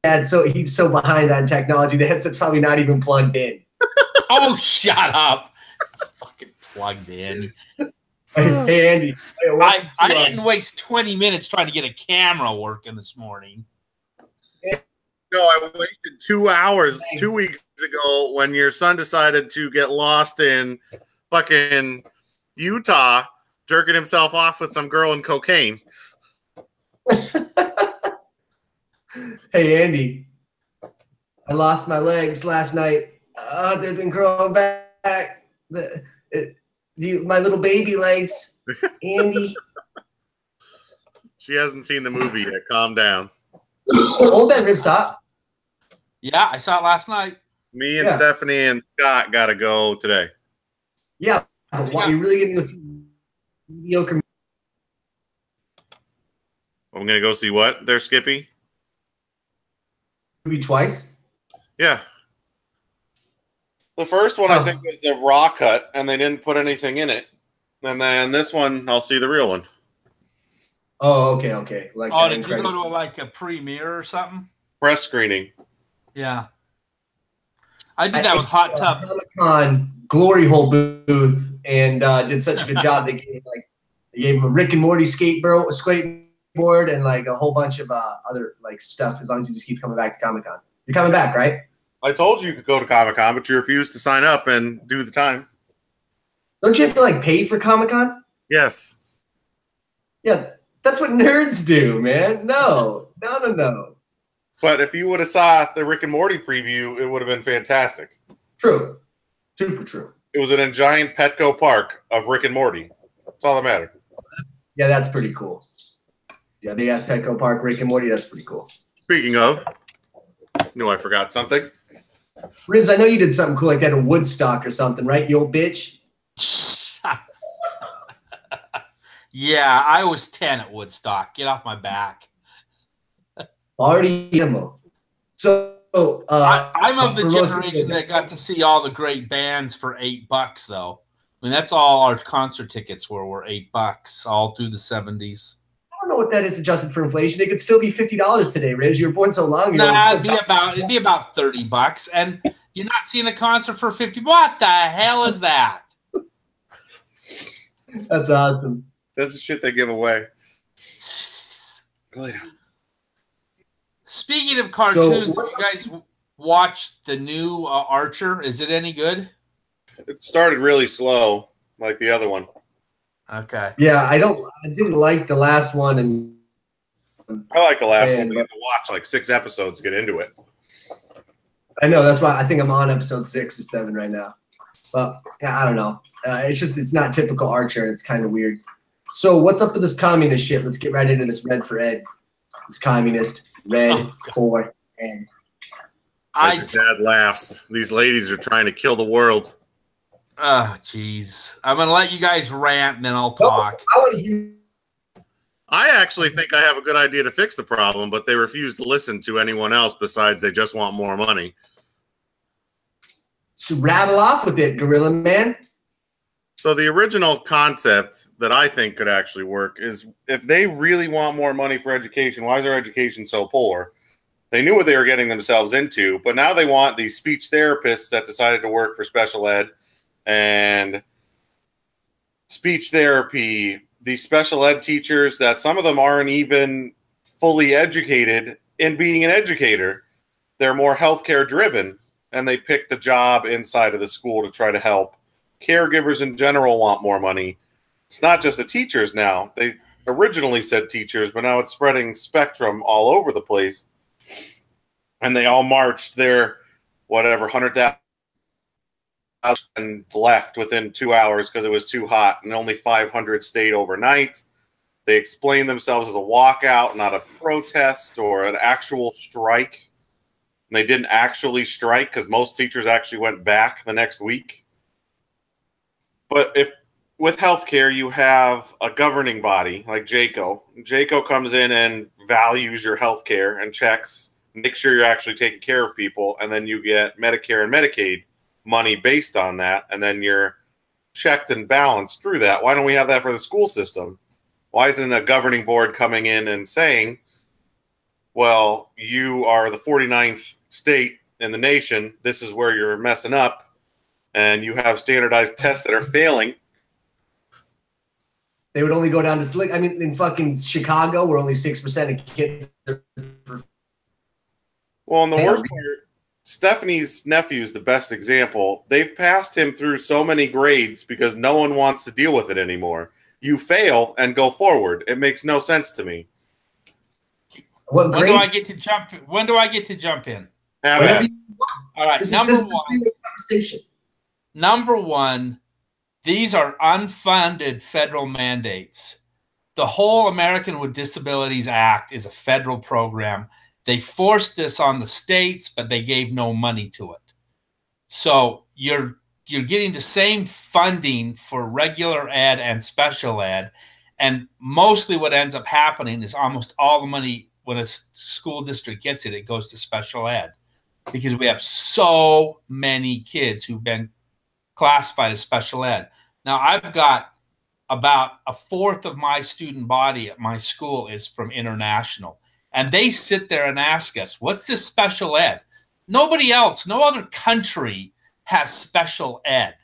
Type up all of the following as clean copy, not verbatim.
he's so behind on technology. The headset's probably not even plugged in. Oh, shut up! It's fucking plugged in. Hey Andy, I didn't waste 20 minutes trying to get a camera working this morning. No, I wasted 2 hours 2 weeks ago when your son decided to get lost in fucking Utah, jerking himself off with some girl and cocaine. Hey Andy, I lost my legs last night. They've been growing back. My little baby legs, Andy. She hasn't seen the movie yet. Calm down. Old Man Ripstop. Yeah, I saw it last night. Me and Stephanie and Scott got to go today. Yeah, but why are you really getting this mediocre? I'm going to go see what there, Skippy? Movie twice? Yeah. The first one, I think, was a raw cut, and they didn't put anything in it. And then this one, I'll see the real one. Oh, okay. Like, did you go to like a premiere or something? Press screening. Yeah. I did that with Hot Tub. Comic-Con glory hole booth and did such a good job. They gave him a Rick and Morty skateboard and like a whole bunch of other like stuff as long as you just keep coming back to Comic-Con. You're coming back, right? I told you could go to Comic-Con, but you refused to sign up and do the time. Don't you have to like pay for Comic-Con? Yes. Yeah, that's what nerds do, man. No. But if you would have saw the Rick and Morty preview, it would have been fantastic. True. Super true. It was in a giant Petco park of Rick and Morty. That's all that mattered. Yeah, that's pretty cool. Yeah, they asked Petco Park, Rick and Morty. That's pretty cool. Speaking of, knew I forgot something. Ribs, I know you did something cool like that at Woodstock or something, right, you old bitch? Yeah, I was 10 at Woodstock. Get off my back. Already ammo. So I'm of the generation that got to see all the great bands for $8, though. I mean, that's all our concert tickets were $8 all through the 70s. I don't know what that is adjusted for inflation. It could still be $50 today, Ribs. You were born so long ago. Nah, it'd be about $30, and you're not seeing a concert for $50. What the hell is that? That's awesome. That's the shit they give away. Really? Speaking of cartoons, have you guys watched the new Archer? Is it any good? It started really slow, like the other one. Okay. Yeah, I didn't like the last one, and I like the last one. You have to watch like 6 episodes to get into it. I know, that's why I think I'm on episode 6 or 7 right now. But yeah, I don't know. It's not typical Archer. It's kind of weird. So what's up with this communist shit? Let's get right into this Red for Ed. This communist Red for Ed. Your dad laughs. These ladies are trying to kill the world. Oh, jeez. I'm going to let you guys rant, and then I'll talk. I want to hear. I actually think I have a good idea to fix the problem, but they refuse to listen to anyone else besides they just want more money. So rattle off with it, Gorilla Man. So the original concept that I think could actually work is if they really want more money for education, why is our education so poor? They knew what they were getting themselves into, but now they want these speech therapists that decided to work for special ed and speech therapy, these special ed teachers that some of them aren't even fully educated in being an educator. They're more healthcare driven, and they pick the job inside of the school to try to help. Caregivers in general want more money. It's not just the teachers now. They originally said teachers, but now it's spreading spectrum all over the place. And they all marched their, 100,000 and left within 2 hours because it was too hot, and only 500 stayed overnight. They explained themselves as a walkout, not a protest or an actual strike. And they didn't actually strike because most teachers actually went back the next week. But if with healthcare you have a governing body like JACO, JACO comes in and values your healthcare and checks, make sure you're actually taking care of people, and then you get Medicare and Medicaid money based on that, and then you're checked and balanced through that. Why don't we have that for the school system? Why isn't a governing board coming in and saying, well, you are the 49th state in the nation. This is where you're messing up, and you have standardized tests that are failing. They would only go down to slick. I mean, in fucking Chicago, where only 6% of kids are. Well, and the worst part, Stephanie's nephew is the best example. They've passed him through so many grades because no one wants to deal with it anymore. You fail and go forward. It makes no sense to me. When do I get to jump? When do I get to jump in? All right. Number one, these are unfunded federal mandates. The whole American with Disabilities Act is a federal program. They forced this on the states, but they gave no money to it. So you're getting the same funding for regular ed and special ed. And mostly what ends up happening is almost all the money, when a school district gets it, it goes to special ed, because we have so many kids who've been classified as special ed. Now, I've got about a fourth of my student body at my school is from international. And they sit there and ask us, what's this special ed? Nobody else, no other country has special ed.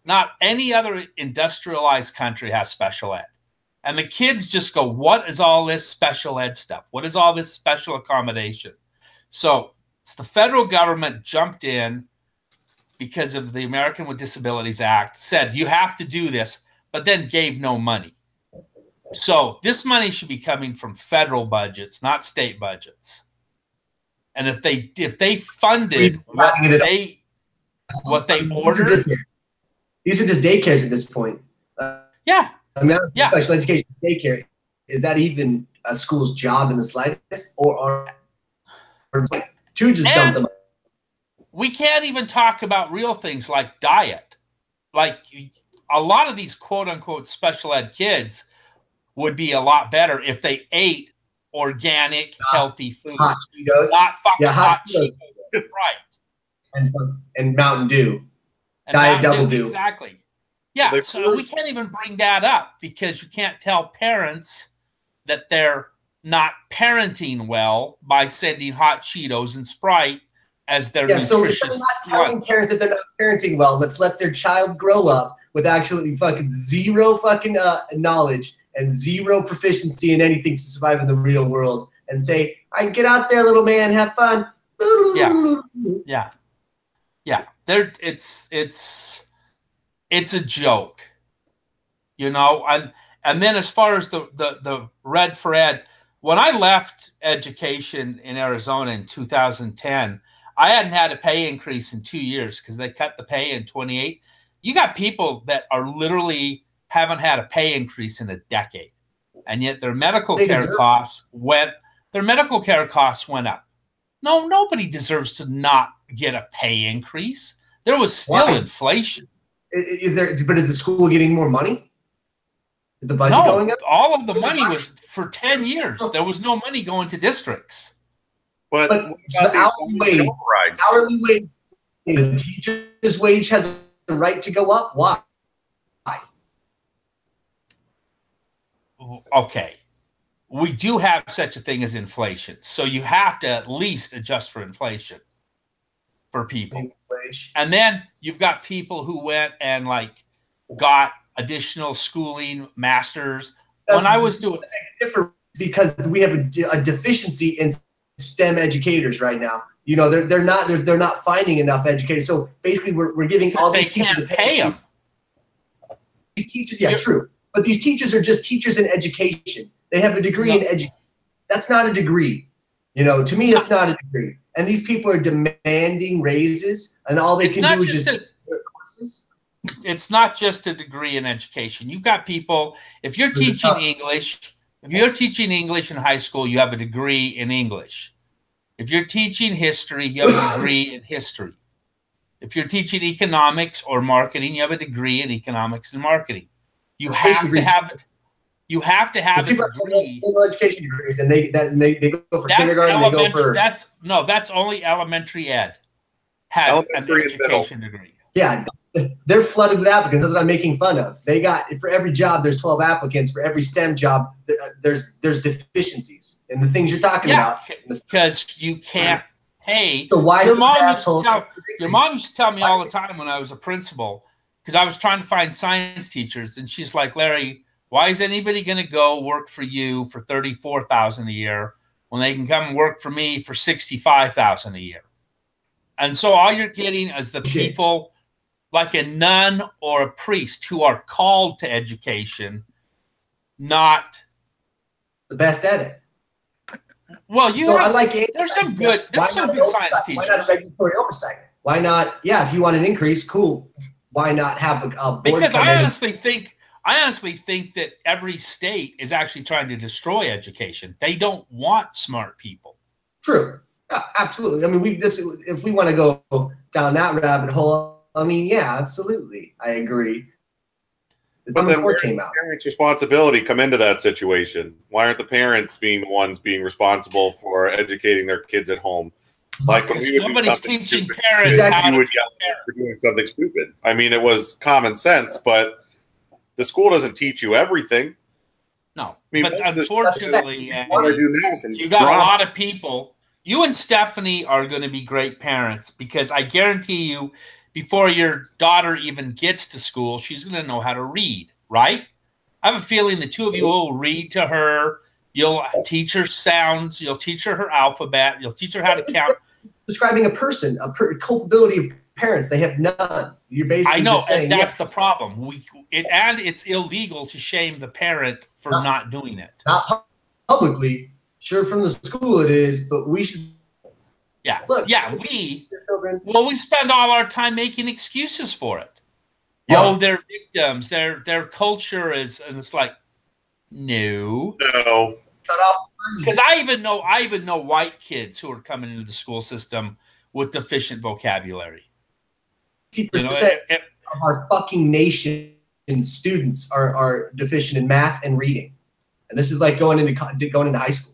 Not any other industrialized country has special ed. And the kids just go, what is all this special ed stuff? What is all this special accommodation? So it's the federal government jumped in because of the American with Disabilities Act, said you have to do this, but then gave no money. So this money should be coming from federal budgets, not state budgets. And if they funded what they ordered, these are just daycares at this point. Yeah. Special education daycare, is that even a school's job in the slightest, or to just dump them? We can't even talk about real things like diet. Like a lot of these quote unquote special ed kids would be a lot better if they ate organic, healthy food. Hot Cheetos. Not fucking hot Cheetos. Right. And Mountain Dew. And Diet Double Dew. Exactly. Yeah, so we can't even bring that up because you can't tell parents that they're not parenting well by sending hot Cheetos and Sprite as their nutritious so if they're not telling parents that they're not parenting well, let's let their child grow up with actually fucking zero fucking knowledge and zero proficiency in anything to survive in the real world, and say, "I get out there, little man, have fun." Yeah. It's a joke, you know. And then as far as the Red for Ed, when I left education in Arizona in 2010, I hadn't had a pay increase in 2 years because they cut the pay in 28. You got people that are literally haven't had a pay increase in a decade, and yet their medical care costs went up. No, nobody deserves to not get a pay increase. There was still inflation. Is the school getting more money? Is the budget going up? All of the money was for 10 years. There was no money going to districts. But the hourly wage, the teacher's wage has the right to go up. Why? Okay. We do have such a thing as inflation. So you have to at least adjust for inflation for people. And then you've got people who went and got additional schooling, masters. When I was doing different, because we have a deficiency in STEM educators right now. You know, they're not finding enough educators. So basically, we're giving all these teachers can't pay them. These teachers, true, but these teachers are just teachers in education. They have a degree in education. That's not a degree. You know, to me, it's not a degree. And these people are demanding raises, and all they can do is just teach their courses. It's not just a degree in education. You've got people, if you're teaching English in high school, you have a degree in English. If you're teaching history, you have a degree in history. If you're teaching economics or marketing, you have a degree in economics and marketing. You have to have it. You have to have a degree. Education degrees, and they go for kindergarten. They go for that's only elementary ed has an education degree. Yeah, they're flooded with applicants. That's what I'm making fun of. They got, for every job, there's 12 applicants. For every STEM job, there's deficiencies in the things you're talking about. Because you can't pay. So why your mom used to tell me all the time when I was a principal, because I was trying to find science teachers, and she's like, Larry, why is anybody going to go work for you for $34,000 a year when they can come and work for me for $65,000 a year? And so all you're getting is the people like a nun or a priest who are called to education, not the best at it. Well, I like it. There's some good science teachers. Why not regulatory oversight? Why not? Yeah, if you want an increase, cool. Why not have a board? Because I honestly think that every state is actually trying to destroy education. They don't want smart people. True. Absolutely. I mean, if we want to go down that rabbit hole, I mean, yeah, absolutely. I agree. But then where does the parents' responsibility come into that situation? Why aren't the parents being the ones being responsible for educating their kids at home? Like when we would nobody's teaching parents how you would yell for doing something stupid. I mean, it was common sense, but the school doesn't teach you everything. No, I mean, but unfortunately, you got a lot of people. You and Stephanie are going to be great parents, because I guarantee you, before your daughter even gets to school, she's going to know how to read, right? I have a feeling the two of you will read to her. You'll teach her sounds. You'll teach her alphabet. You'll teach her how to count. Describing a person, culpability of parents, they have none. You're basically I know, just saying, and that's the problem. It's illegal to shame the parent for not doing it. Not publicly. Sure, from the school it is, but we should. Yeah, look. Yeah, we spend all our time making excuses for it. Yeah. Oh, they're victims. Their culture is, and it's like, no. Shut off. Because I even know white kids who are coming into the school system with deficient vocabulary. 50% of our fucking nation students are deficient in math and reading, and this is like going into high school.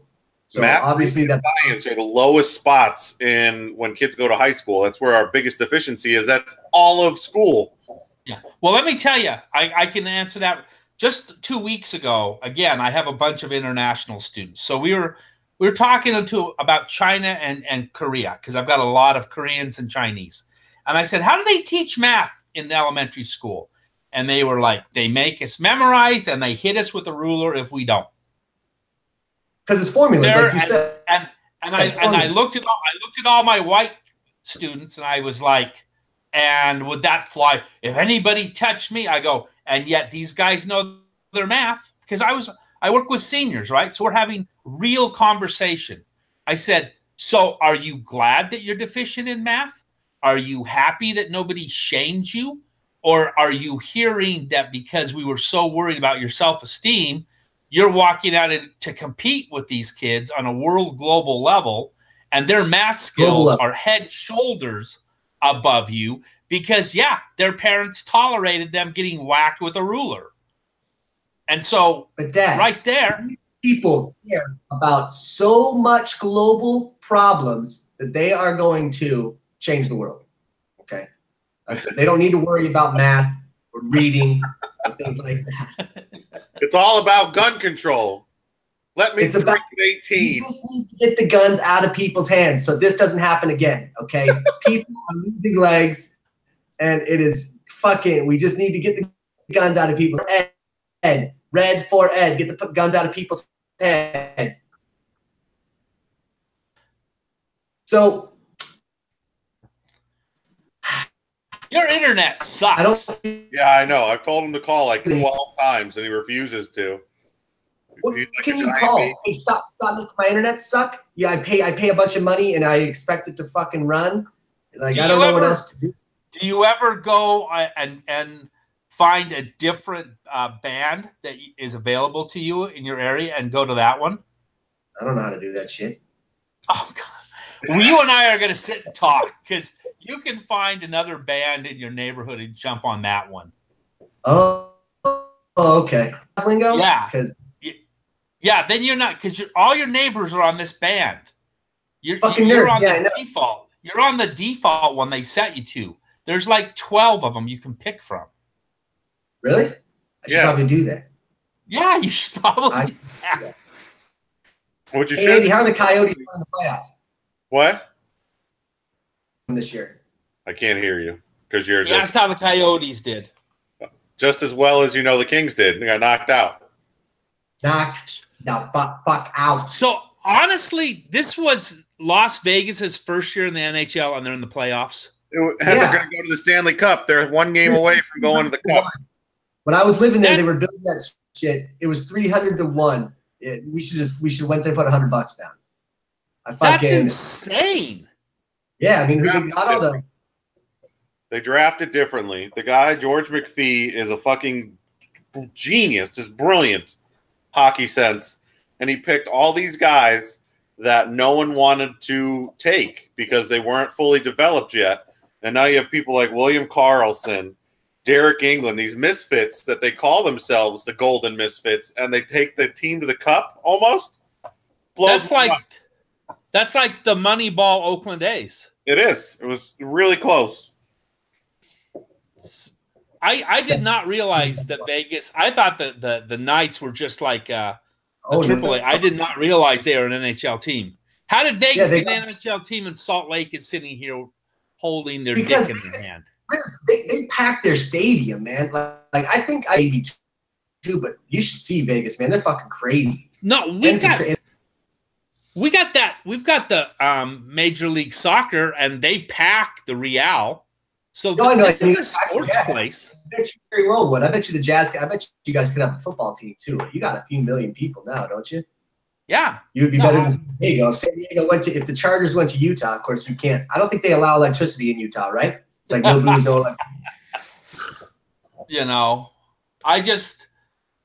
So math, obviously, that science are the lowest spots in when kids go to high school. That's where our biggest deficiency is. That's all of school. Yeah. Well, let me tell you, I can answer that. Just 2 weeks ago, again, I have a bunch of international students. So we were talking about China and Korea, because I've got a lot of Koreans and Chinese. And I said, how do they teach math in elementary school? And they were like, they make us memorize and they hit us with a ruler if we don't. Because it's formulas, like you said. And I looked at all my white students, and I was like, and would that fly? If anybody touched me, I go, and yet these guys know their math, because I work with seniors, right? So we're having real conversation. I said, so are you glad that you're deficient in math? Are you happy that nobody shamed you? Or are you hearing that because we were so worried about your self-esteem, you're walking out to compete with these kids on a world global level, and their math skills are head and shoulders above you because, their parents tolerated them getting whacked with a ruler. And so, but Dad, right there, people care about so much global problems that they are going to change the world. Okay, they don't need to worry about math or reading and things like that. It's all about gun control. Let me drink at 18. You just need to get the guns out of people's hands so this doesn't happen again, okay? People are losing legs, and it is fucking, we just need to get the guns out of people's head. Red for Ed. Get the guns out of people's head. So, your internet sucks. Yeah, I know. I've told him to call like 12 times, and he refuses to. What can you call? Hey, stop making my internet suck. Yeah, I pay a bunch of money, and I expect it to fucking run. Like, I don't know what else to do. Do you ever go and find a different band that is available to you in your area and go to that one? I don't know how to do that shit. Oh, God. Well, you and I are going to sit and talk, because you can find another band in your neighborhood and jump on that one. Oh okay. Lingo? Yeah. Yeah, then you're not, because all your neighbors are on this band. You're on the default. You're on the default one they set you to. There's like 12 of them you can pick from. Really? I should probably do that. Yeah, you should probably do that. What you Hey, should. Andy, how are the Coyotes in the playoffs What? this year? I can't hear you because you're Yeah, just that's how the Coyotes did. just as well as the Kings did. They got knocked out. Knocked the fuck out. So honestly, this was Las Vegas's first year in the NHL, and they're in the playoffs. And they're going to go to the Stanley Cup. They're one game away from going to the Cup. When I was living there, they were building that shit. It was 300-1. We should went there and put $100 down. That's insane. Yeah, I mean, who got all the? They drafted differently. The guy George McPhee is a fucking genius, just brilliant hockey sense, and he picked all these guys that no one wanted to take because they weren't fully developed yet. And now you have people like William Karlsson, Derek England, these misfits that they call themselves the Golden Misfits, and they take the team to the Cup almost. That's like the Moneyball Oakland A's. It is. It was really close. I did not realize that Vegas. I thought that the Knights were just like AAA. I did not realize they were an NHL team. How did Vegas get an NHL team and Salt Lake is sitting here holding their dick in their hand? They packed their stadium, man. Like I think I maybe too, but you should see Vegas, man. They're fucking crazy. No, we've got that. We've got the Major League Soccer, and they pack the Real. So this is a sports place. I bet you very well would. I bet you the Jazz. I bet you guys could have a football team too. You got a few million people now, don't you? Yeah, you would be better than San Diego. If San Diego if the Chargers went to Utah, of course you can't. I don't think they allow electricity in Utah, right? It's like no booze, no electricity.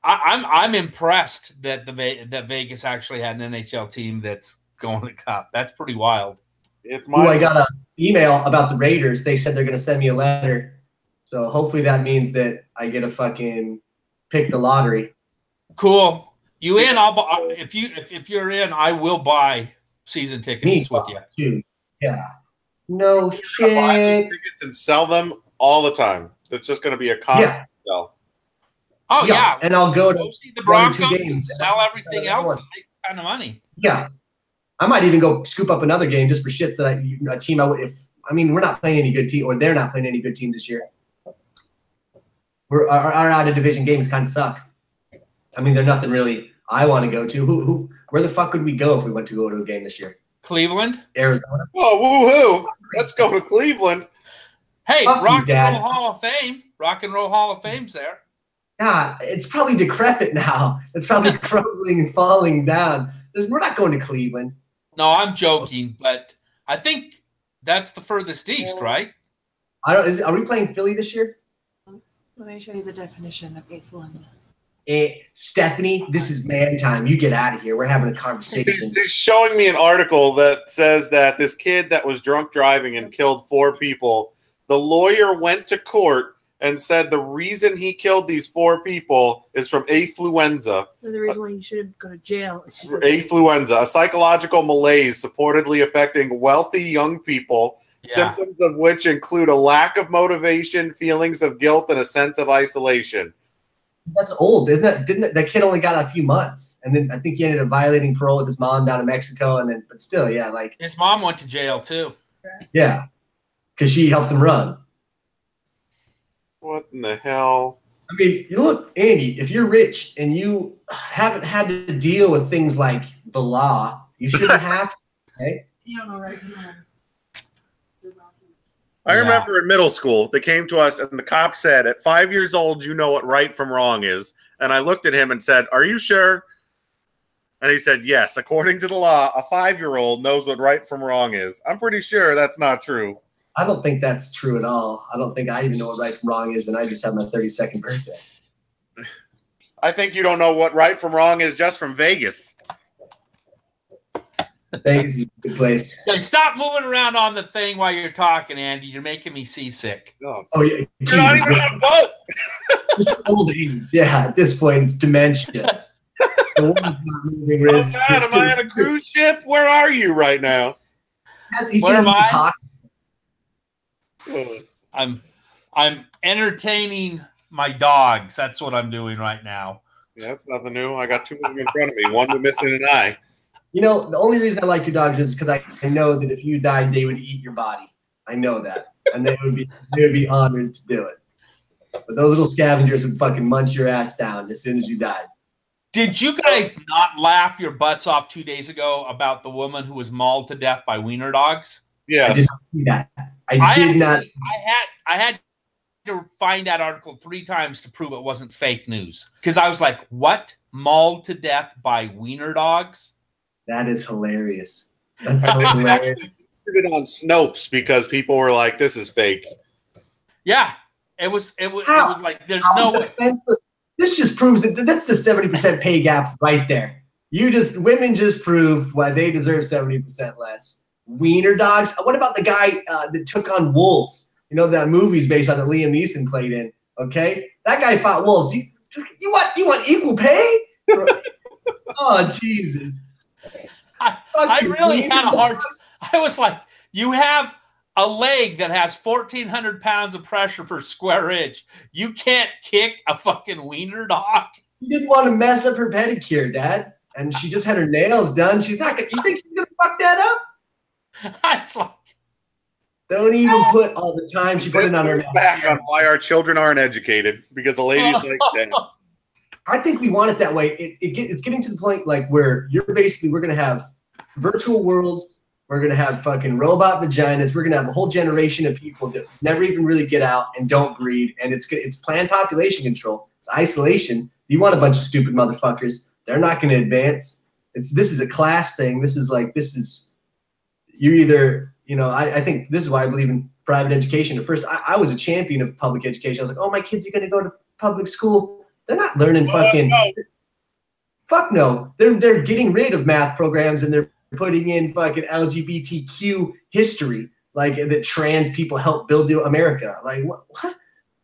I'm impressed that that Vegas actually had an NHL team that's going to the Cup. That's pretty wild. I got an email about the Raiders. They said they're going to send me a letter, so hopefully that means that I get a fucking pick the lottery. Cool. You in? If you're in, I will buy season tickets with you too. Yeah. No shit. Buy those tickets and sell them all the time. It's just going to be a constant sell. Oh yeah, and I'll go see the Broncos and sell everything else and make a ton of money. Yeah, I might even go scoop up another game just for shits that a team I would. We're not playing any good team, or they're not playing any good teams this year. Our out of division games kind of suck. They're nothing really I want to go to. Where the fuck would we go if we went to go to a game this year? Cleveland, Arizona. Oh, woohoo! Let's go to Cleveland. Hey, Rock and Roll Hall of Fame. Rock and Roll Hall of Fame's there. Yeah, it's probably decrepit now. It's probably crumbling and falling down. We're not going to Cleveland. No, I'm joking, but I think that's the furthest east, right? Are we playing Philly this year? Let me show you the definition of affluent. Stephanie, this is man time. You get out of here. We're having a conversation. He's showing me an article that says that this kid that was drunk driving and killed 4 people, the lawyer went to court and said the reason he killed these 4 people is from affluenza. The reason why he shouldn't go to jail is affluenza, a psychological malaise supposedly affecting wealthy young people, symptoms of which include a lack of motivation, feelings of guilt, and a sense of isolation. That's old, isn't it? Didn't that kid only got a few months, and then I think he ended up violating parole with his mom down in Mexico, and then but still, yeah, like his mom went to jail too. Yeah, because she helped him run. What in the hell? Look, Andy, if you're rich and you haven't had to deal with things like the law, you shouldn't have to, okay? You don't know right now. I remember in middle school, they came to us and the cop said, at 5 years old, you know what right from wrong is. And I looked at him and said, are you sure? And he said, yes, according to the law, a 5-year-old knows what right from wrong is. I'm pretty sure that's not true. I don't think that's true at all. I don't think I even know what right from wrong is, and I just had my 32nd birthday. I think you don't know what right from wrong is just from Vegas. Vegas is a good place. Hey, stop moving around on the thing while you're talking, Andy. You're making me seasick. Oh yeah. You're not even on a boat. Just old age. Yeah, at this point, it's dementia. Oh, God, am I on a cruise ship? Where are you right now? Where am I? I'm entertaining my dogs. That's what I'm doing right now. Yeah, that's nothing new. I got two of them in front of me. One missing an eye. You know, the only reason I like your dogs is because I know that if you died, they would eat your body. I know that, and they would be honored to do it. But those little scavengers would fucking munch your ass down as soon as you died. Did you guys not laugh your butts off 2 days ago about the woman who was mauled to death by wiener dogs? Yes. I did not see that. I did not. I had to find that article 3 times to prove it wasn't fake news, because I was like, "What? Mauled to death by wiener dogs?" That is hilarious. That's so hilarious. It on Snopes because people were like, "This is fake." Yeah, it was like there's no way. This just proves it. That's the 70% pay gap right there. Women just proved why they deserve 70% less. Wiener dogs. What about the guy that took on wolves? You know, that movie's based on that Liam Neeson played in. Okay, that guy fought wolves. You want equal pay? Oh Jesus! I really had a hard. I was like, you have a leg that has 1,400 pounds of pressure per square inch. You can't kick a fucking wiener dog. You didn't want to mess up her pedicure, Dad, and she just had her nails done. She's not gonna. You think she's gonna fuck that up? It's like, don't even put all the time she put in on her. Back on why our children aren't educated, because the ladies like that. I think we want it that way. It's getting to the point like where we're going to have virtual worlds. We're going to have fucking robot vaginas. We're going to have a whole generation of people that never even really get out and don't breed. And it's planned population control. It's isolation. You want a bunch of stupid motherfuckers. They're not going to advance. This is a class thing. You either, I think this is why I believe in private education. At first, I was a champion of public education. I was like, oh, my kids are going to go to public school. They're not learning fucking. Fuck no. They're getting rid of math programs and they're putting in fucking LGBTQ history, like that trans people help build America. Like what?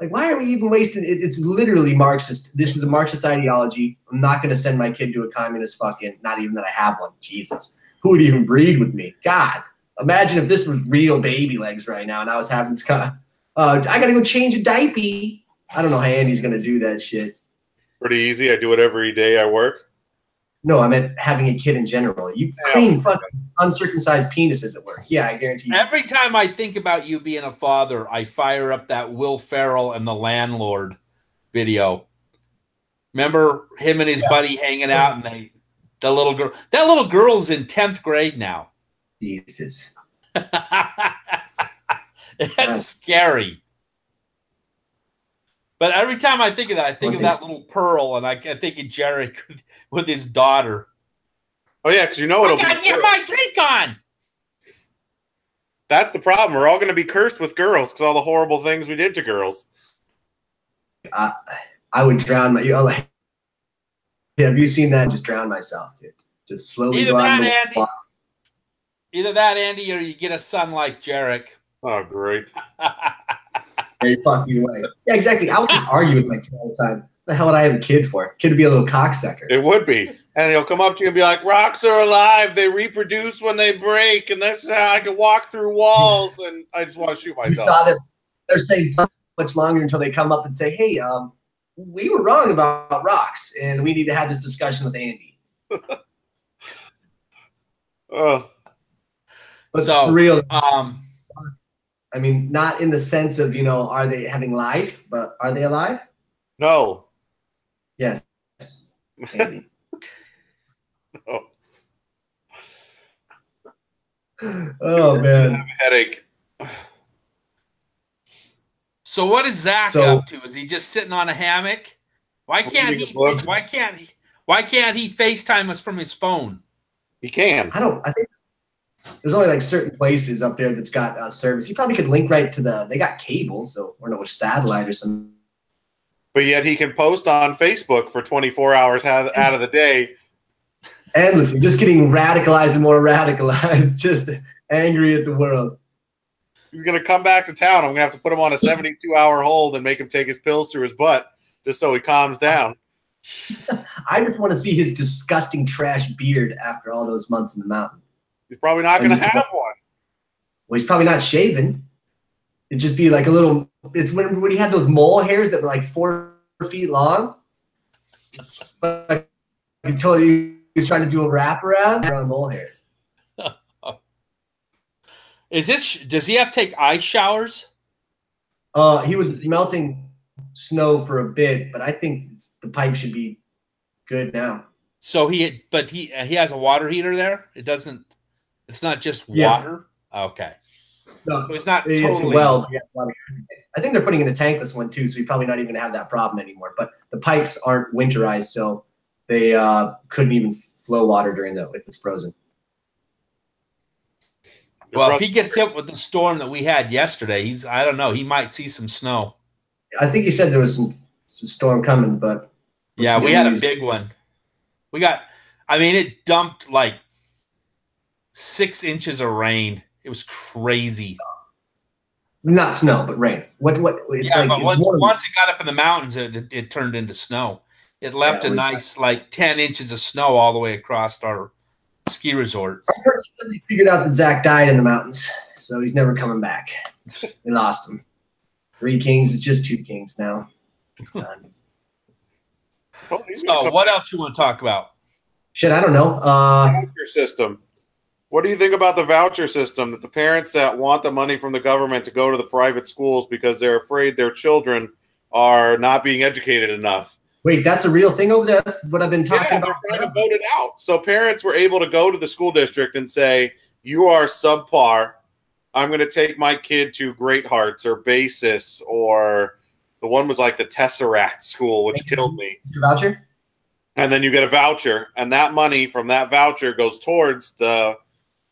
Like why are we even wasting? It's literally Marxist. This is a Marxist ideology. I'm not going to send my kid to a communist fucking. Not even that I have one. Jesus, who would even breed with me? God, imagine if this was real baby legs right now and I was having this kind of. I got to go change a diaper. I don't know how Andy's going to do that shit. Pretty easy. I do it every day I work. No, I meant having a kid in general. You clean fucking uncircumcised penises at work. Yeah, I guarantee you. Every time I think about you being a father, I fire up that Will Ferrell and the Landlord video. Remember him and his buddy hanging out, and that little girl's in 10th grade now. Jesus. That's scary. But every time I think of that, I think of that little Pearl, and I think of Jarek with his daughter. Oh yeah, because it'll I gotta get my drink on. That's the problem. We're all going to be cursed with girls because all the horrible things we did to girls. I would drown my. Have you seen that? Just drown myself, dude. Just slowly. Either that, Andy, or you get a son like Jarek. Oh, great. Very fucking way. Yeah, exactly. I would just argue with my kid all the time. The hell would I have a kid for? Kid would be a little cocksucker. It would be. And he'll come up to you and be like, rocks are alive. They reproduce when they break. And that's how I can walk through walls. And I just want to shoot myself. You saw that they're saying much longer until they come up and say, hey, we were wrong about rocks. And we need to have this discussion with Andy. Oh. But so, for real, I mean, not in the sense of, are they having life, but are they alive? No. Yes. No. Oh, man. I have a headache. So what is Zach up to? Is he just sitting on a hammock? Why can't he FaceTime us from his phone? He can. I think there's only like certain places up there that's got service. He probably could link right to they got cable, so I don't know which satellite or something. But yet he can post on Facebook for 24 hours out of the day. Endlessly, just getting radicalized and more radicalized, just angry at the world. He's going to come back to town. I'm going to have to put him on a 72-hour hold and make him take his pills through his butt just so he calms down. I just want to see his disgusting trash beard after all those months in the mountain. He's probably not going to have one. Well, he's probably not shaven. It'd just be like a little. It's when he had those mole hairs that were like 4 feet long. But until he was trying to do a wraparound around mole hairs. Does he have to take ice showers? He was melting snow for a bit, but I think the pipe should be good now. So he has a water heater there. It's not just water. Okay. No, so it's not it's totally. well. I think they're putting in a tankless one too, so you're probably not even gonna have that problem anymore. But the pipes aren't winterized, so they couldn't even flow water during if it's frozen. Well, if he gets hit with the storm that we had yesterday, I don't know, he might see some snow. I think he said there was some storm coming, but yeah, we had a big one. It dumped like 6 inches of rain. It was crazy. Not snow, but rain. What? It's yeah, like but once it got up in the mountains, it turned into snow. It left a nice like 10 inches of snow all the way across our ski resorts. They figured out that Zach died in the mountains, so he's never coming back. They lost him. 3 kings is just 2 kings now. So what else you want to talk about? Shit, I don't know. Voucher system. What do you think about the voucher system that the parents that want the money from the government to go to the private schools because they're afraid their children are not being educated enough? Wait, that's a real thing over there? That's what I've been talking about. They're trying to vote it out. So parents were able to go to the school district and say, you are subpar. I'm going to take my kid to Great Hearts or Basis, or the one was like the Tesseract school, which killed me. Voucher? And then you get a voucher, and that money from that voucher goes towards the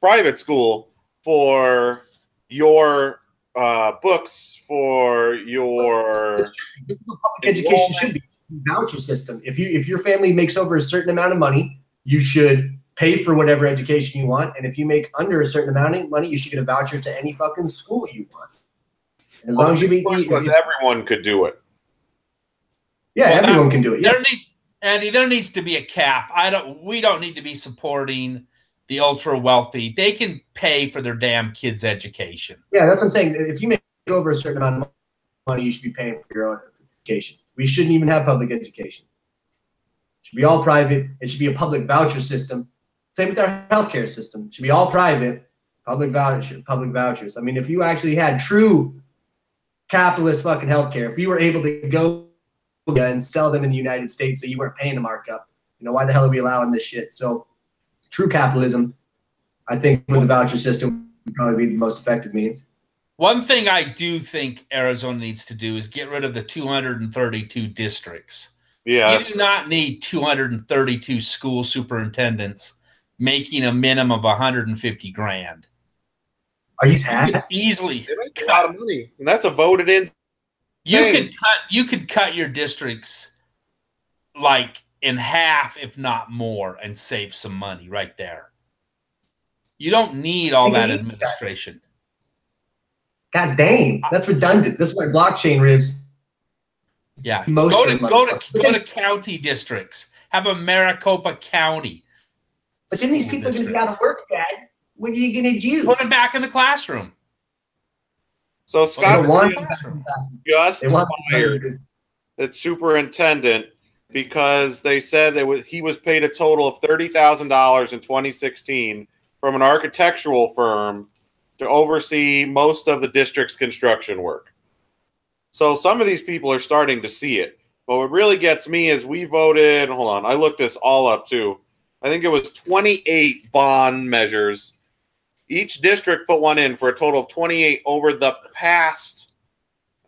private school for your books, for your public education should be voucher system. If your family makes over a certain amount of money, you should pay for whatever education you want, and if you make under a certain amount of money, you should get a voucher to any fucking school you want. As long as you meet everyone could do it. Yeah, everyone can do it. Yeah. There needs to be a cap. We don't need to be supporting the ultra wealthy. They can pay for their damn kids' education. Yeah, that's what I'm saying. If you make over a certain amount of money, you should be paying for your own education. We shouldn't even have public education. It should be all private. It should be a public voucher system. Same with our healthcare system. It should be all private, public vouchers. I mean, if you actually had true capitalist fucking healthcare, if you were able to go and sell them in the United States so you weren't paying a markup, why the hell are we allowing this shit? So true capitalism, I think with the voucher system would probably be the most effective means. One thing I do think Arizona needs to do is get rid of the 232 districts. Yeah, you do not need 232 school superintendents making a minimum of $150,000. Are you easily they make a lot of money, and that's a voted in. You could cut your districts like in half, if not more, and save some money right there. You don't need all that administration. God dang, that's redundant. This is like blockchain rigs. Yeah, go to county districts. Have a Maricopa County. But then these people are going to be out of work, Dad. What are you going to do? Put them back in the classroom. So Scott just fired that superintendent because they said he was paid a total of $30,000 in 2016 from an architectural firm to oversee most of the district's construction work. So some of these people are starting to see it. But what really gets me is we voted, hold on, I looked this all up too. I think it was 28 bond measures. Each district put one in for a total of 28 over the past,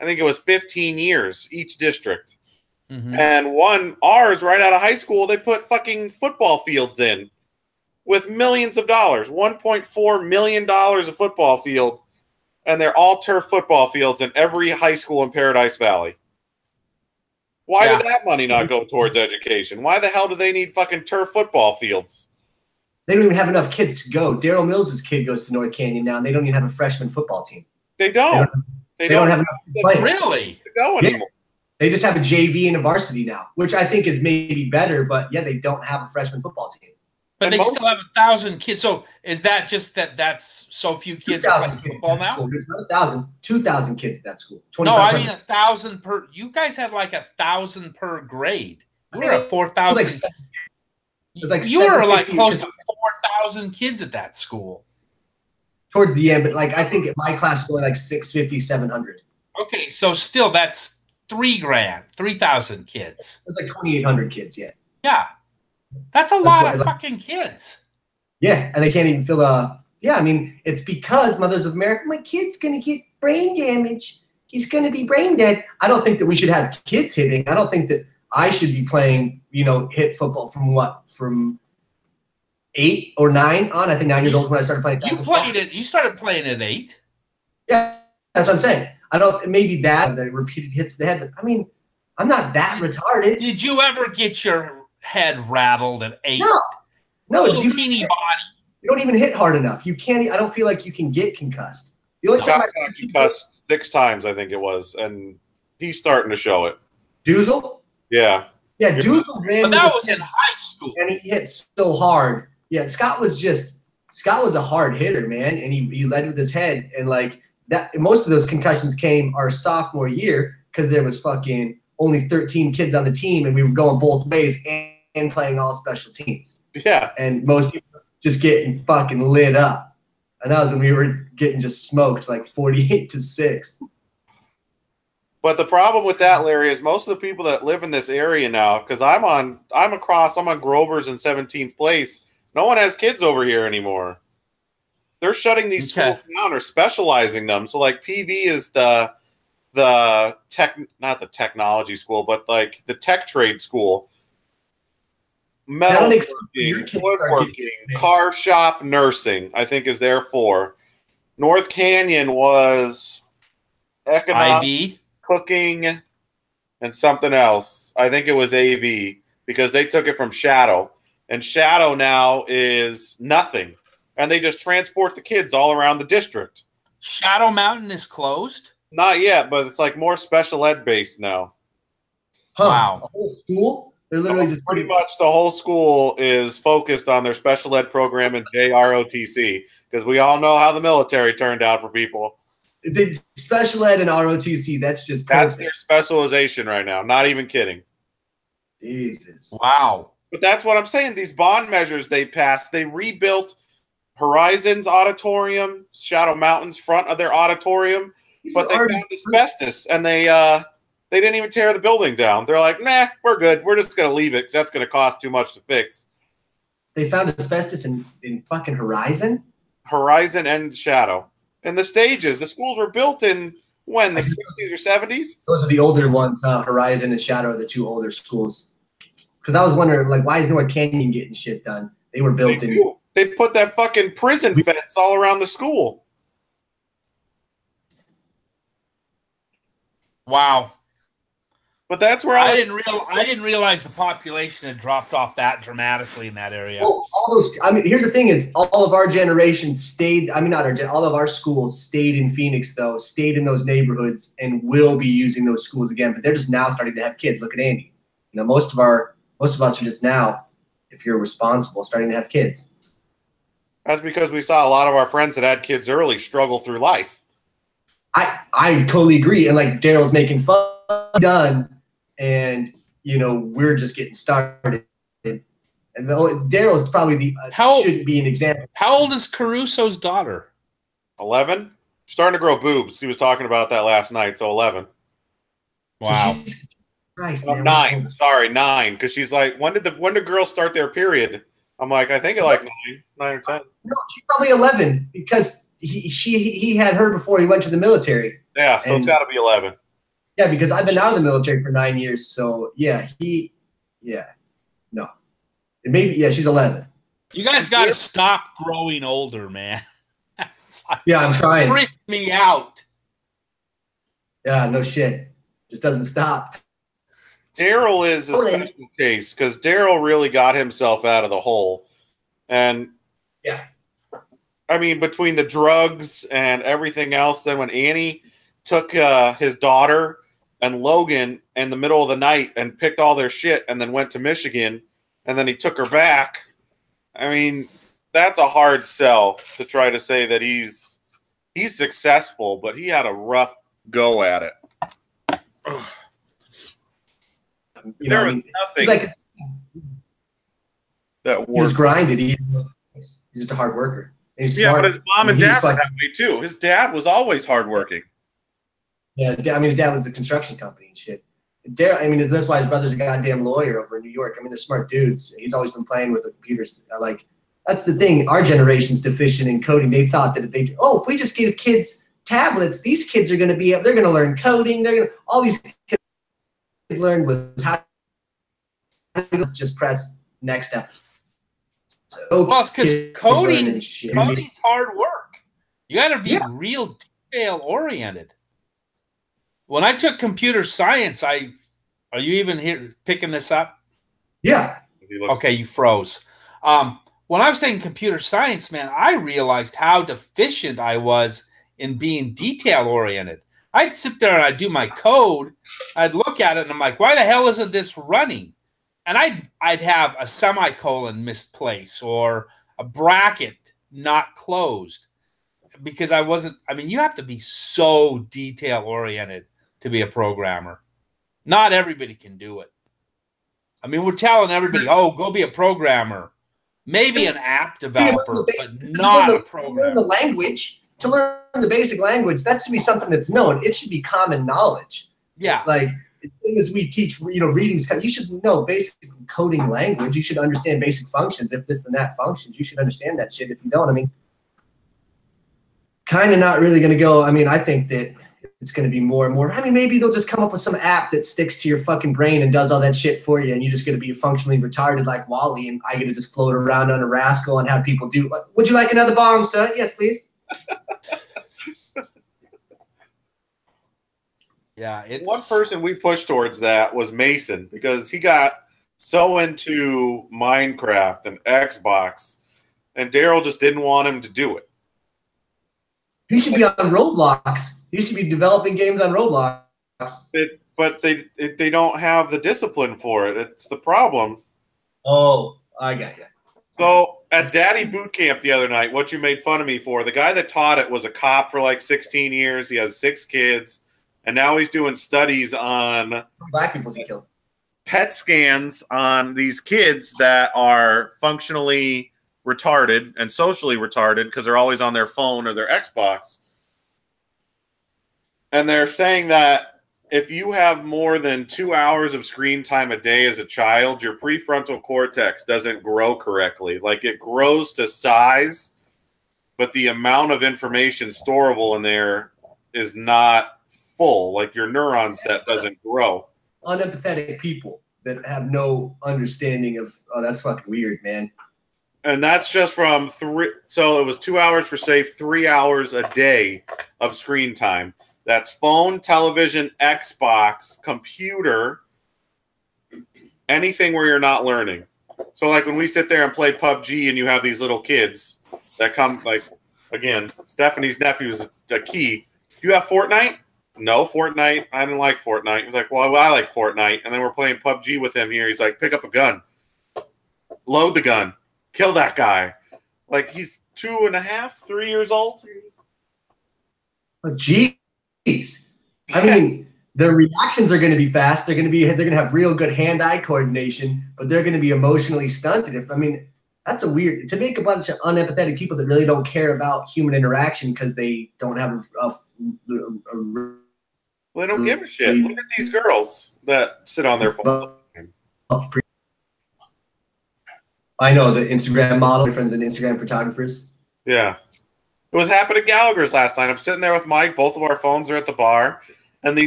I think it was 15 years, each district. Mm-hmm. And ours right out of high school, they put fucking football fields in with millions of dollars, $1.4 million of football field. And they're all turf football fields in every high school in Paradise Valley. Why did that money not go towards education? Why the hell do they need fucking turf football fields? They don't even have enough kids to go. Daryl Mills' kid goes to North Canyon now, and they don't even have a freshman football team. They don't. They don't have enough to play. Really? To go anymore. They just have a JV and a varsity now, which I think is maybe better, but yeah, they don't have a freshman football team. But And they most- still have 1,000 kids. So is that just that's so few kids are 2,000 playing kids football at that now? school. There's not 1,000, 2,000 kids at that school. No, I 2,500. mean 1,000 per. You guys had like 1,000 per grade. I We think were it at was 4,000. like seven- it was like You were like 750 close to because- 4,000 kids at that school. towards the end, but like I think my class was only like 650, 700. Okay, so still that's $3,000, 3,000 kids. It was like 2,800 kids, yeah. Yeah, that's a lot why, of like- fucking kids. Yeah, and they can't even fill the. Yeah, I mean, it's because Mothers of America, my kid's gonna get brain damage. He's gonna be brain dead. I don't think that we should have kids hitting. I don't think that I should be playing, hit football from 8 or 9 on. I think 9 years old is when I started playing. You tackle football. played it. You started playing at 8. Yeah, that's what I'm saying. I don't. Maybe that the repeated hits to the head, but I mean, I'm not that retarded. Did you ever get your head rattled at 8? No, Little you, teeny body. you don't even hit hard enough. You can't. I don't feel like you can get concussed. The only time Josh got concussed 6 times, I think it was, and he's starting to show it. Doozle. Yeah. Yeah, Doozle ran. But with that the- was in high school. and he hit so hard. Yeah, Scott was a hard hitter, man, and he led with his head, and like that. Most of those concussions came our sophomore year because there was fucking only 13 kids on the team, and we were going both ways and playing all special teams, Yeah. and most people just getting fucking lit up, and that was when we were getting just smoked like 48-6. But the problem with that, Larry, is most of the people that live in this area now, because I'm on Grover's in 17th place. No one has kids over here anymore. They're shutting these schools down or specializing them. So like PV is the tech, not the technology school, but like the tech trade school. That makes your Metalworking, kids start woodworking, getting- car shop, nursing, I think is there for. North Canyon was economics, IB. cooking, and something else. I think it was AV because they took it from Shadow. And Shadow now is nothing. And they just transport the kids all around the district. Shadow Mountain is closed. Not yet, but it's like more special ed based now. Huh, Wow. a whole school? They're literally just Pretty much the whole school is focused on their special ed program in JROTC because we all know how the military turned out for people. The special ed and ROTC. That's just That's perfect. their specialization right now. Not even kidding. Jesus. Wow. But that's what I'm saying. These bond measures they passed, they rebuilt Horizon's auditorium, Shadow Mountain's front of their auditorium, but they found asbestos and they didn't even tear the building down. They're like, nah, we're good. We're just going to leave it because that's going to cost too much to fix. They found asbestos in fucking Horizon. Horizon and Shadow. And the stages, the schools were built in when, the 60s or 70s? Those are the older ones. Horizon and Shadow are the two older schools. Because I was wondering, like, why is North Canyon getting shit done? They were built They in. do. They put that fucking prison fence all around the school. Wow. But that's where I didn't realize the population had dropped off that dramatically in that area. Well, all those. I mean, here's the thing: is all of our generation stayed. I mean, not our. All of our schools stayed in Phoenix, though. Stayed in those neighborhoods, and will be using those schools again. But they're just now starting to have kids. Look at Andy. You know, most of us are just now, if you're responsible, starting to have kids. That's because we saw a lot of our friends that had kids early struggle through life. I totally agree. And like Daryl's making fun, done, and we're just getting started. And Daryl's probably the should be an example. How old is Caruso's daughter? 11? Starting to grow boobs. He was talking about that last night. So 11. Wow. Christ, Oh, man. 9. Sorry, 9. Because she's like, when did girls start their period? I'm like, I think at like 9 or 10. No, she's probably 11 because he had her before he went to the military. Yeah, so it's got to be 11. Yeah, because I've been out of the military for 9 years. So yeah, no, she's 11. You guys got to stop growing older, man. Yeah, I'm trying. It's freaking me out. Yeah, no shit. Just doesn't stop. Daryl is a special case because Daryl really got himself out of the hole. And yeah, I mean, between the drugs and everything else, then when Annie took his daughter and Logan in the middle of the night and picked all their shit and then went to Michigan, and then he took her back, I mean, that's a hard sell to try to say that he's successful, but he had a rough go at it. There was nothing like, that he's worked. grinded. He's just a hard worker. And he's Yeah, smart. but his mom and He's dad were fucking- that way too. His dad was always hardworking. Yeah, his dad was a construction company and shit. Daryl, that's why his brother's a goddamn lawyer over in New York. They're smart dudes. He's always been playing with the computers. That's the thing. Our generation's deficient in coding. They thought that if we just give kids tablets, these kids are going to they're going to learn coding. All these kids learned was how to just press next episode. So Well, it's because coding's shit. hard work. You got to be Yeah. real detail oriented. When I took computer science, are you even here picking this up? Yeah. Okay, you froze. When I was taking computer science, man, I realized how deficient I was in being detail oriented. I'd sit there and I'd do my code. I'd look at it and I'm like, why the hell isn't this running? And I'd have a semicolon misplaced or a bracket not closed because I wasn't. You have to be so detail oriented to be a programmer. Not everybody can do it. We're telling everybody, oh, go be a programmer. Maybe an app developer, but not a To learn programmer. the language, to learn the basic language, that should be something that's known. It should be common knowledge. Yeah. Like, as soon as we teach, reading, you should know basic coding language. You should understand basic functions. If this and that functions, you should understand that shit. If you don't, kind of not really going to go. I think that it's going to be more and more. Maybe they'll just come up with some app that sticks to your fucking brain and does all that shit for you, and you're just going to be functionally retarded like Wally, and I get to just float around on a rascal and have people do, would you like another bong, sir? Yes, please. Yeah. One person we pushed towards that was Mason because he got so into Minecraft and Xbox, and Daryl just didn't want him to do it. He should be on Roblox. He should be developing games on Roblox. But they don't have the discipline for it. It's the problem. Oh, I got you. So at Daddy Boot Camp the other night, what you made fun of me for, the guy that taught it was a cop for like 16 years. He has 6 kids, and now he's doing studies on Black people he killed. PET scans on these kids that are functionally retarded and socially retarded because they're always on their phone or their Xbox. And they're saying that if you have more than 2 hours of screen time a day as a child, your prefrontal cortex doesn't grow correctly. Like, it grows to size, but the amount of information storable in there is not full. Like, your neuron set doesn't grow. Unempathetic people that have no understanding of, that's fucking weird, man. And that's just from 3. So it was 2 hours for safe, 3 hours a day of screen time. That's phone, television, Xbox, computer, anything where you're not learning. So like when we sit there and play PUBG and you have these little kids that come, like, again, Stephanie's nephew is a key. Do you have Fortnite? No, Fortnite. I didn't like Fortnite. He's like, well, I like Fortnite. And then we're playing PUBG with him here. He's like, pick up a gun. Load the gun. Kill that guy. Like, he's 2.5, 3 years old. Oh, jeez. Their reactions are going to be fast. They're going to have real good hand-eye coordination, but they're going to be emotionally stunted. That's to make a bunch of unempathetic people that really don't care about human interaction because they don't have Well, they don't give a shit. Look at these girls that sit on their phone. I know the Instagram model, my friends and Instagram photographers. Yeah. It was happening at Gallagher's last night. I'm sitting there with Mike. Both of our phones are at the bar. And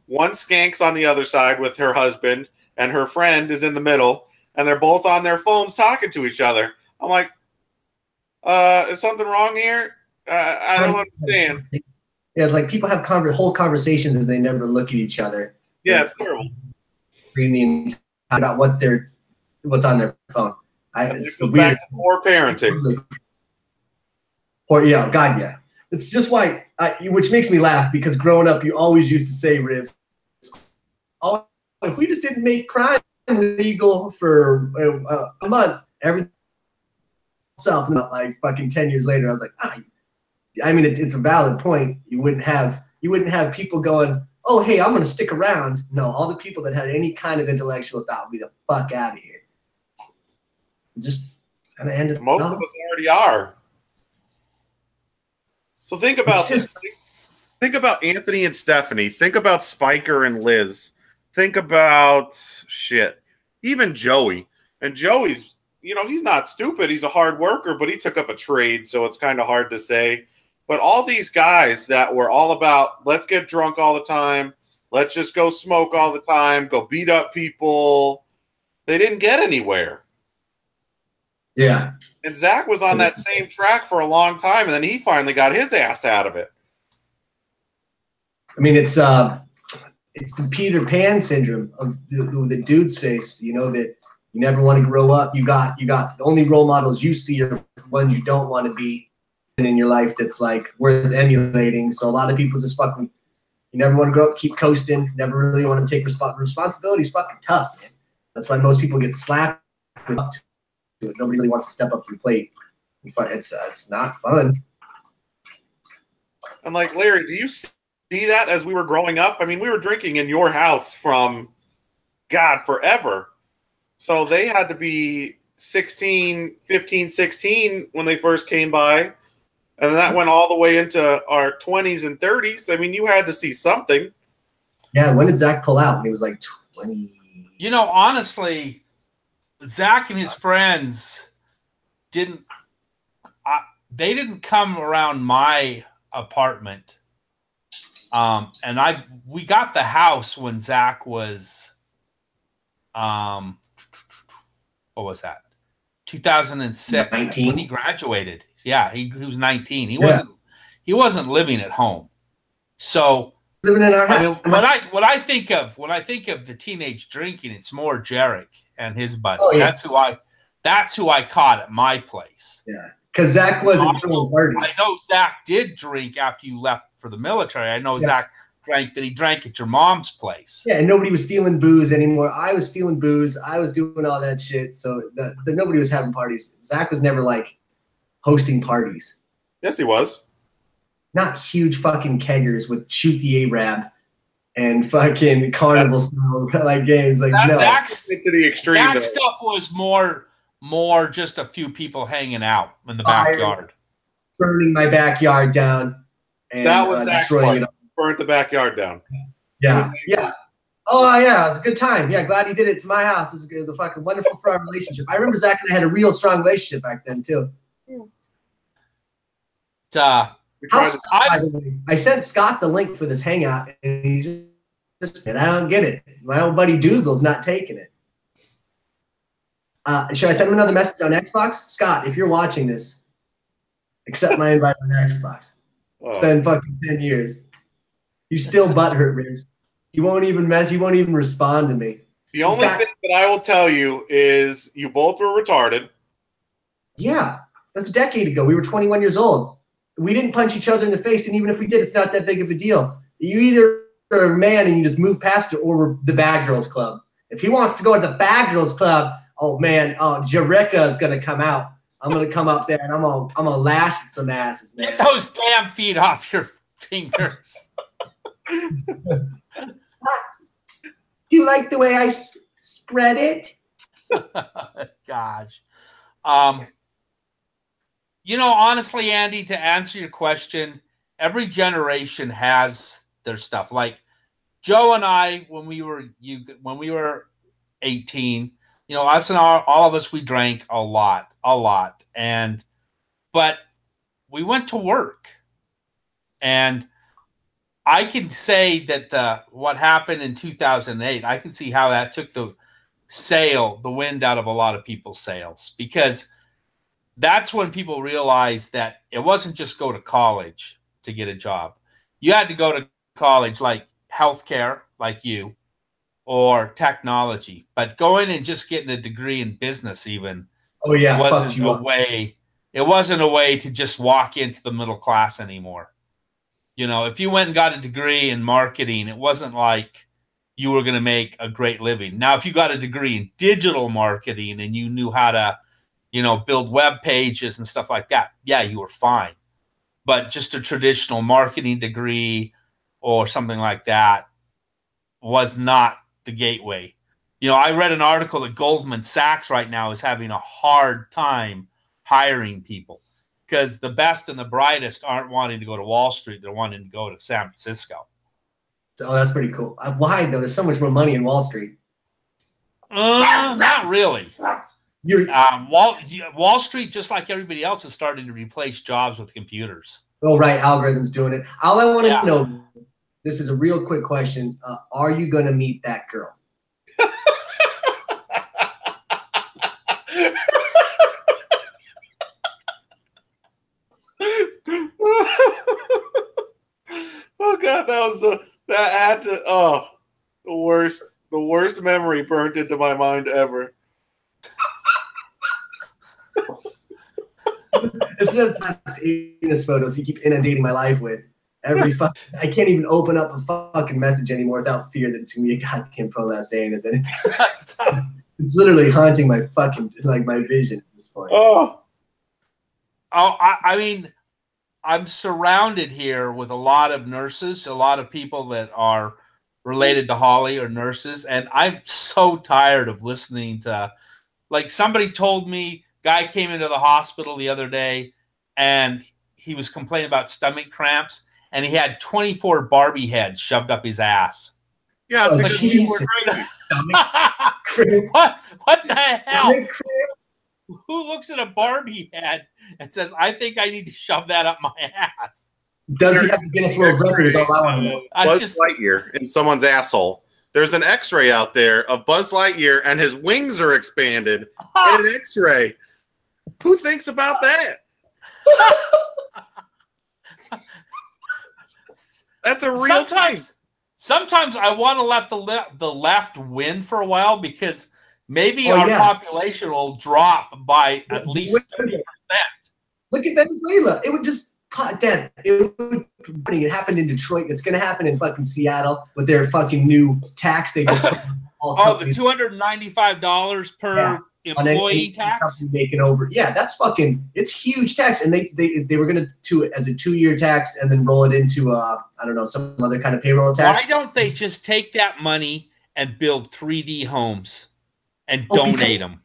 one skank's on the other side with her husband, and her friend is in the middle. And they're both on their phones talking to each other. I'm like, is something wrong here? I don't understand. Yeah, like people have whole conversations and they never look at each other. Yeah, it's terrible. About what's on their phone. It's goes weird. back to poor parenting. Or yeah. It's just why, which makes me laugh because growing up, you always used to say, Rivs, oh, if we just didn't make crime legal for a month, everything myself. Not like fucking 10 years later, I was like, I mean, it's a valid point. You wouldn't have people going, oh, hey, I'm gonna stick around. No, all the people that had any kind of intellectual thought would be the fuck out of here. Just kind of ended. Most of us already are. So think about this. Think about Anthony and Stephanie. Think about Spiker and Liz. Think about even Joey. And Joey's, he's not stupid. He's a hard worker, but he took up a trade, so it's kind of hard to say. But all these guys that were all about, let's get drunk all the time, let's just go smoke all the time, go beat up people, they didn't get anywhere. Yeah. And Zach was on that same track for a long time, and then he finally got his ass out of it. I mean, it's the Peter Pan syndrome of the dude's face, that you never want to grow up. You got the only role models you see are ones you don't want to be in your life that's like worth emulating. So a lot of people just you never want to grow up, keep coasting, never really want to take responsibility. Is fucking tough, man. That's why most people get slapped up to it. Nobody really wants to step up to the plate. It's not fun. And like, Larry, do you see that as we were growing up? I mean, we were drinking in your house from forever. So they had to be 16 when they first came by. And that went all the way into our 20s and 30s. I mean, you had to see something. Yeah, when did Zach pull out? When he was like 20. Honestly, Zach and his friends didn't come around my apartment. And we got the house when Zach was, what was that? 2006. 19? That's when he graduated. Yeah, he was 19. He wasn't living at home. So living in our house. I mean, when I think of the teenage drinking, it's more Jarek and his buddy. Oh, yeah. That's who I caught at my place. Yeah. Because Zach wasn't throwing parties. I know Zach did drink after you left for the military. I know Zach drank, but he drank at your mom's place. Yeah, and nobody was stealing booze anymore. I was stealing booze. I was doing all that shit. So nobody was having parties. Zach was never like hosting parties. Yes, he was. Not huge fucking keggers with shoot the Arab and fucking carnival style like games. Like no. Zach's to the extreme. Zach's stuff was more just a few people hanging out in the backyard. Burning my backyard down. And, that was Zach's destroying it. Burnt the backyard down. Yeah. Oh, yeah. It was a good time. Yeah, glad he did it to my house. It was a fucking wonderful for our relationship. I remember Zach and I had a real strong relationship back then, too. I sent Scott the link for this hangout, and he just I don't get it. My old buddy Doozle's not taking it. Should I send him another message on Xbox? Scott, if you're watching this, accept my invite on Xbox. It's been fucking 10 years. He's still butthurt, Ribs. He won't even He won't even respond to me. The only thing that I will tell you is you both were retarded. Yeah, that's a decade ago. We were 21 years old. We didn't punch each other in the face, and even if we did, it's not that big of a deal. You either are a man and you just move past it, or we're the Bad Girls Club. If he wants to go to the Bad Girls Club, oh man, Jareka is gonna come out. I'm gonna come up there and I'm gonna lash at some asses, man. Get those damn feet off your fingers. Do you like the way I spread it? Gosh. Honestly, Andy, to answer your question, every generation has their stuff. Like Joe and I, when we were 18, us and all of us, we drank a lot. But we went to work, and I can say that what happened in 2008, I can see how that took the wind out of a lot of people's sails, because that's when people realized that it wasn't just go to college to get a job. You had to go to college, like healthcare, like you, or technology. But going and just getting a degree in business even wasn't a way. It wasn't a way to just walk into the middle class anymore. If you went and got a degree in marketing, it wasn't like you were going to make a great living. Now, if you got a degree in digital marketing and you knew how to build web pages and stuff like that, yeah, you were fine. But just a traditional marketing degree or something like that was not the gateway. I read an article that Goldman Sachs right now is having a hard time hiring people because the best and the brightest aren't wanting to go to Wall Street. They're wanting to go to San Francisco. Oh, that's pretty cool. Why, though? There's so much more money in Wall Street. Not really. Wall Street, just like everybody else, is starting to replace jobs with computers. Oh, right. Algorithms doing it. All I want to know, this is a real quick question. Are you going to meet that girl? Oh God, the worst memory burnt into my mind ever. It's just anus photos you keep inundating my life with. I can't even open up a fucking message anymore without fear that it's gonna be a goddamn prolapse anus, and it's literally haunting my fucking my vision at this point. I mean, I'm surrounded here with a lot of nurses, a lot of people that are related to Holly or nurses, and I'm so tired of listening to, somebody told me, guy came into the hospital the other day, and he was complaining about stomach cramps, and he had 24 Barbie heads shoved up his ass. Yeah, it's because we were What the hell? Who looks at a Barbie head and says, I think I need to shove that up my ass? Does he have to Guinness World Record? Is all I want to know. Buzz Lightyear in someone's asshole. There's an X-ray out there of Buzz Lightyear, and his wings are expanded in an X-ray. Who thinks about that? That's a real thing. Sometimes I want to let the left win for a while because maybe our population will drop by at least 30%. Look at Venezuela. It would just dead. It happened in Detroit. It's going to happen in fucking Seattle with their fucking new tax. They just the $295 per employee tax. Making over. Yeah, that's fucking. It's huge tax, and they were going to do it as a 2-year tax and then roll it into I don't know, some other kind of payroll tax. Why don't they just take that money and build 3D homes and donate them?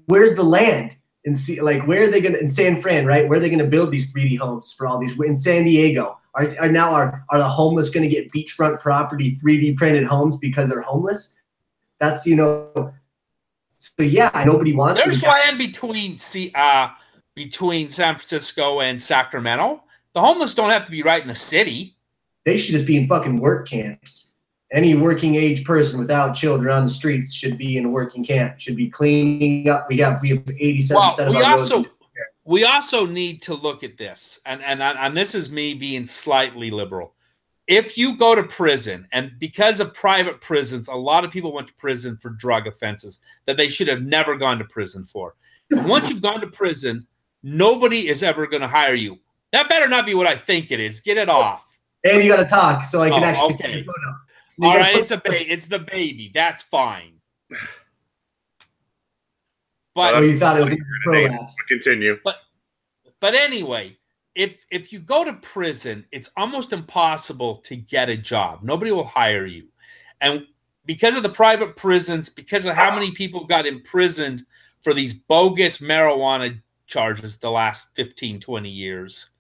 Where's the land? And see, where are they gonna in San Fran, right? Where are they gonna build these 3D homes for all these in San Diego? Are the homeless gonna get beachfront property 3D printed homes because they're homeless? That's so nobody wants. There's land between San Francisco and Sacramento. The homeless don't have to be right in the city. They should just be in fucking work camps. Any working age person without children on the streets should be in a working camp. Should be cleaning up. We have 87% of our roads. We also need to look at this, and this is me being slightly liberal. If you go to prison, and because of private prisons, a lot of people went to prison for drug offenses that they should have never gone to prison for. And once you've gone to prison, nobody is ever going to hire you. That better not be what I think it is. Get it off. And you got to talk so I can actually take a photo. All right, it's the baby. That's fine. But you thought it was prolapse. Continue. But anyway, if you go to prison, it's almost impossible to get a job. Nobody will hire you. And because of the private prisons, because of how many people got imprisoned for these bogus marijuana charges the last 15, 20 years,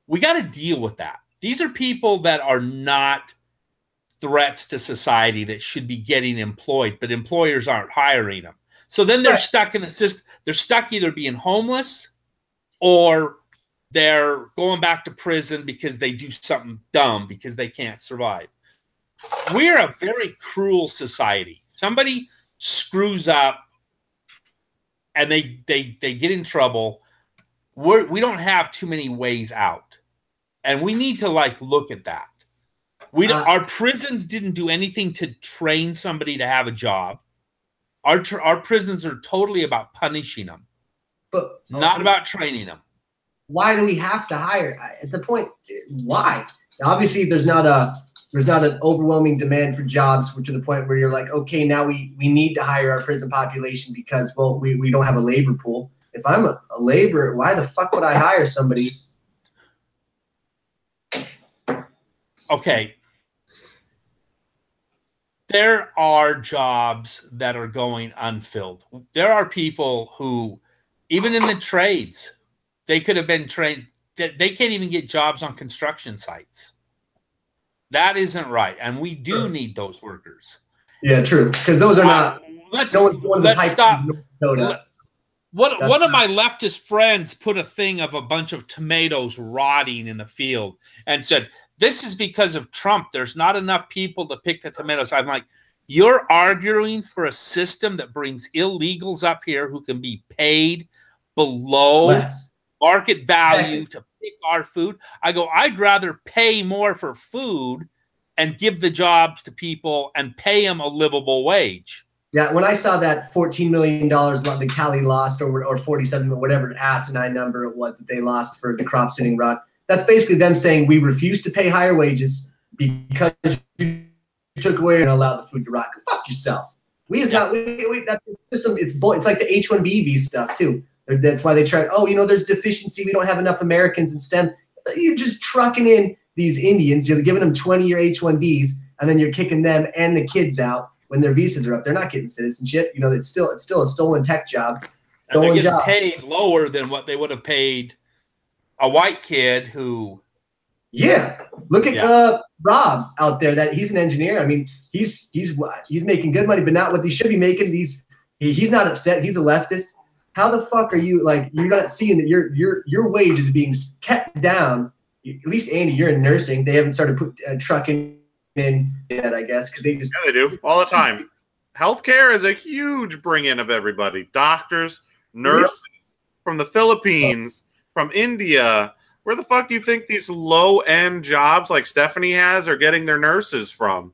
we got to deal with that. These are people that are not threats to society that should be getting employed, but employers aren't hiring them. So then they're stuck in the system. They're stuck either being homeless or they're going back to prison because they do something dumb because they can't survive. We're a very cruel society. Somebody screws up and they get in trouble. We don't have too many ways out. And we need to look at that. Our prisons didn't do anything to train somebody to have a job. Our prisons are totally about punishing them, but not about training them. Why do we have to hire? At the point, why? Obviously, there's not there's not an overwhelming demand for jobs to the point where you're like, okay, now we need to hire our prison population because, well, we don't have a labor pool. If I'm a laborer, why the fuck would I hire somebody? Okay. There are jobs that are going unfilled. There are people who, even in the trades, they could have been trained. They can't even get jobs on construction sites. That isn't right. And we do need those workers. Yeah, true. Because those are not. Let's let's stop. One of my leftist friends put a thing of a bunch of tomatoes rotting in the field and said, this is because of Trump. There's not enough people to pick the tomatoes. I'm like, you're arguing for a system that brings illegals up here who can be paid below market value to pick our food. I go, I'd rather pay more for food and give the jobs to people and pay them a livable wage. Yeah, when I saw that $14 million that Cali lost, or 47, or whatever asinine number it was that they lost for the crop sitting rot, that's basically them saying we refuse to pay higher wages because you took away and allowed the food to rot. Go fuck yourself. That's the system. It's like the H-1B stuff too. That's why they try. Oh, there's deficiency. We don't have enough Americans in STEM. You're just trucking in these Indians. You're giving them 20-year H-1Bs, and then you're kicking them and the kids out when their visas are up. They're not getting citizenship. It's still a stolen tech job. And they're getting paid lower than what they would have paid a white kid who. Yeah, look at Rob out there. That he's an engineer. I mean, he's making good money, but not what he should be making. He's not upset. He's a leftist. How the fuck are you you're not seeing that your wage is being kept down? At least Andy, you're in nursing. They haven't started trucking in yet, I guess, because they do all the time. Healthcare is a huge bring-in of everybody. Doctors, nurses from the Philippines, from India. Where the fuck do you think these low-end jobs like Stephanie has are getting their nurses from?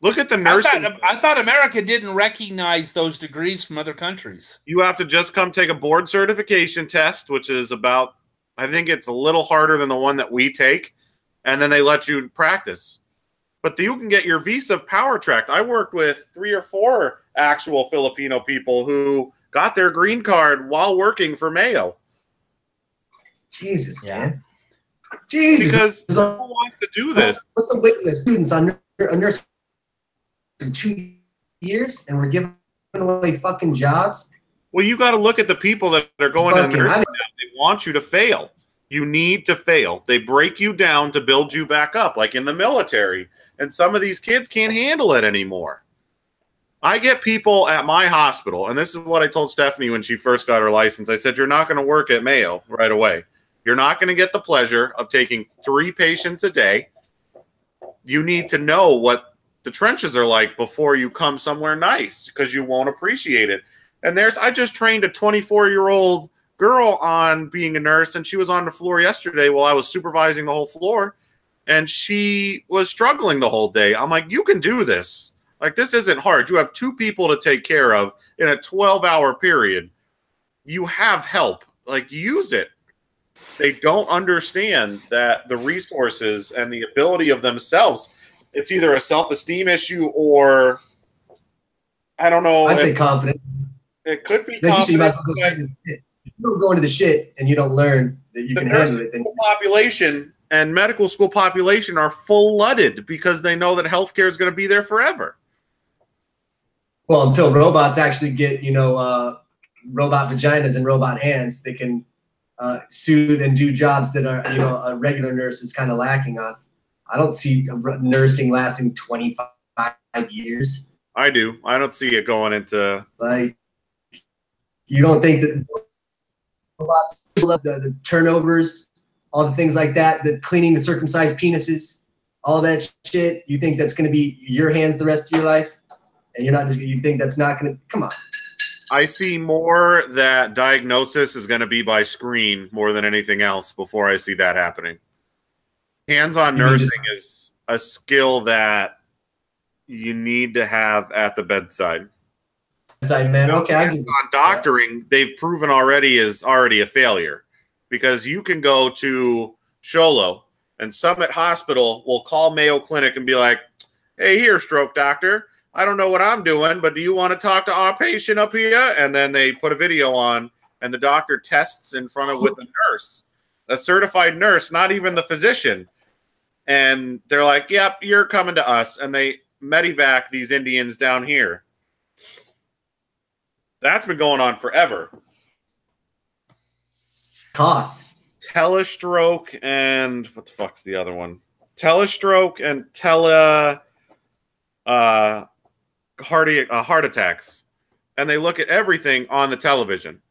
Look at the nursing. I thought America didn't recognize those degrees from other countries. You have to just come take a board certification test, which is about, I think it's a little harder than the one that we take, and then they let you practice. But you can get your visa power-tracked. I worked with 3 or 4 actual Filipino people who got their green card while working for Mayo. Jesus, man. Jesus. Because who wants to do this? What's the wait list? Students on nursing in 2 years, and we're giving away fucking jobs. Well, you got to look at the people that are going to nursing. They want you to fail. You need to fail. They break you down to build you back up, like in the military. And some of these kids can't handle it anymore. I get people at my hospital, and this is what I told Stephanie when she first got her license. I said, you're not going to work at Mayo right away. You're not going to get the pleasure of taking 3 patients a day. You need to know what the trenches are like before you come somewhere nice, because you won't appreciate it. And I just trained a 24-year-old girl on being a nurse, and she was on the floor yesterday while I was supervising the whole floor, and she was struggling the whole day. I'm like, you can do this. Like, this isn't hard. You have 2 people to take care of in a 12-hour period. You have help. Like, use it. They don't understand that the resources and the ability of themselves, it's either a self-esteem issue or, I don't know. I'd say confident. It could be confident. confident. If you don't go into the shit and you don't learn that you can handle it. The population and medical school population are flooded because they know that healthcare is going to be there forever. Well, until robots actually get, robot vaginas and robot hands, they can soothe and do jobs that are, a regular nurse is kind of lacking on. I don't see nursing lasting 25 years. I do. I don't see it going into you don't think that robots the turnovers, all the things like that, the cleaning the circumcised penises, all that shit. You think that's going to be your hands the rest of your life? And you think that's not going to, come on. I see more that diagnosis is going to be by screen more than anything else before I see that happening. Hands-on nursing is a skill that you need to have at the bedside. Man. Okay, on doctoring, they've proven already is already a failure, because you can go to Sholo And Summit Hospital will call Mayo Clinic and be like, hey, here, stroke doctor. I don't know what I'm doing, but do you want to talk to our patient up here? And then they put a video on, and the doctor tests in front of with a nurse, a certified nurse, not even the physician. And they're like, yep, you're coming to us. And they medevac these Indians down here. That's been going on forever. Cost. Telestroke and what the fuck's the other one? Telestroke and heart attacks. And they look at everything on the television.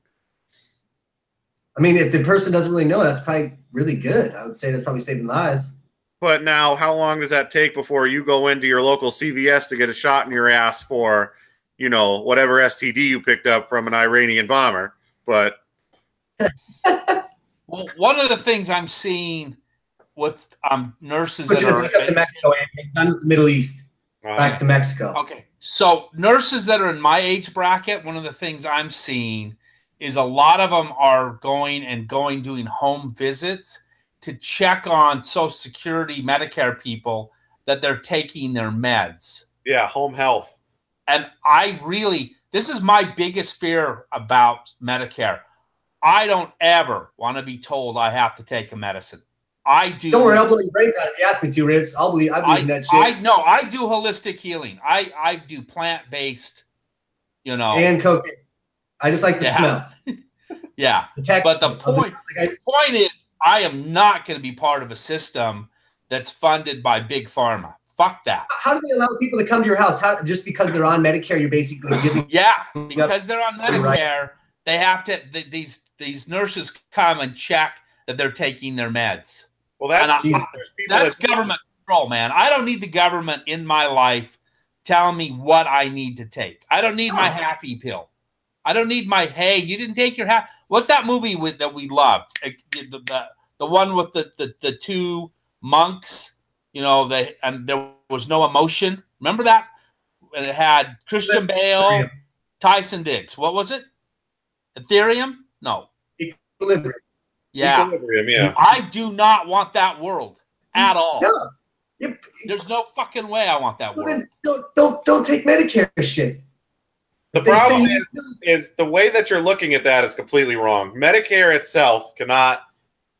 I mean, if the person doesn't really know, that's probably really good. I would say that's probably saving lives. But now, how long does that take before you go into your local CVS to get a shot in your ass for, you know, whatever STD you picked up from an Iranian bomber? But well, one of the things I'm seeing with nurses Put that you are back up to Mexico, and done with the Middle East. Back to Mexico. okay, so nurses that are in my age bracket, one of the things I'm seeing is a lot of them are doing home visits to check on Social Security, Medicare people that they're taking their meds. yeah, home health. And this is my biggest fear about Medicare. I don't ever want to be told I have to take a medicine. I do. Don't worry, I'll blow your brains out if you ask me to, Ribs. I believe in that shit. I do holistic healing. I do plant-based, you know. And cocaine. I just like the smell. Yeah. But the point is, I am not going to be part of a system that's funded by Big Pharma. Fuck that. How do they allow people to come to your house? Just because they're on Medicare, you're basically giving. Yeah, because they're on Medicare, they have to. These nurses come and check that they're taking their meds. Well, that's government control, man. I don't need the government in my life telling me what I need to take. I don't need my happy pill. I don't need my, hey, you didn't take your happy. What's that movie that we loved? The one with the two monks, you know, and there was no emotion. Remember that? And it had Christian Bale, Tyson Diggs. What was it? Ethereum? No. Equilibrium. Yeah. Equilibrium, yeah. I do not want that world at all. No. Yep. There's no fucking way I want that world. Then don't take Medicare shit. The problem is the way that you're looking at that is completely wrong. Medicare itself cannot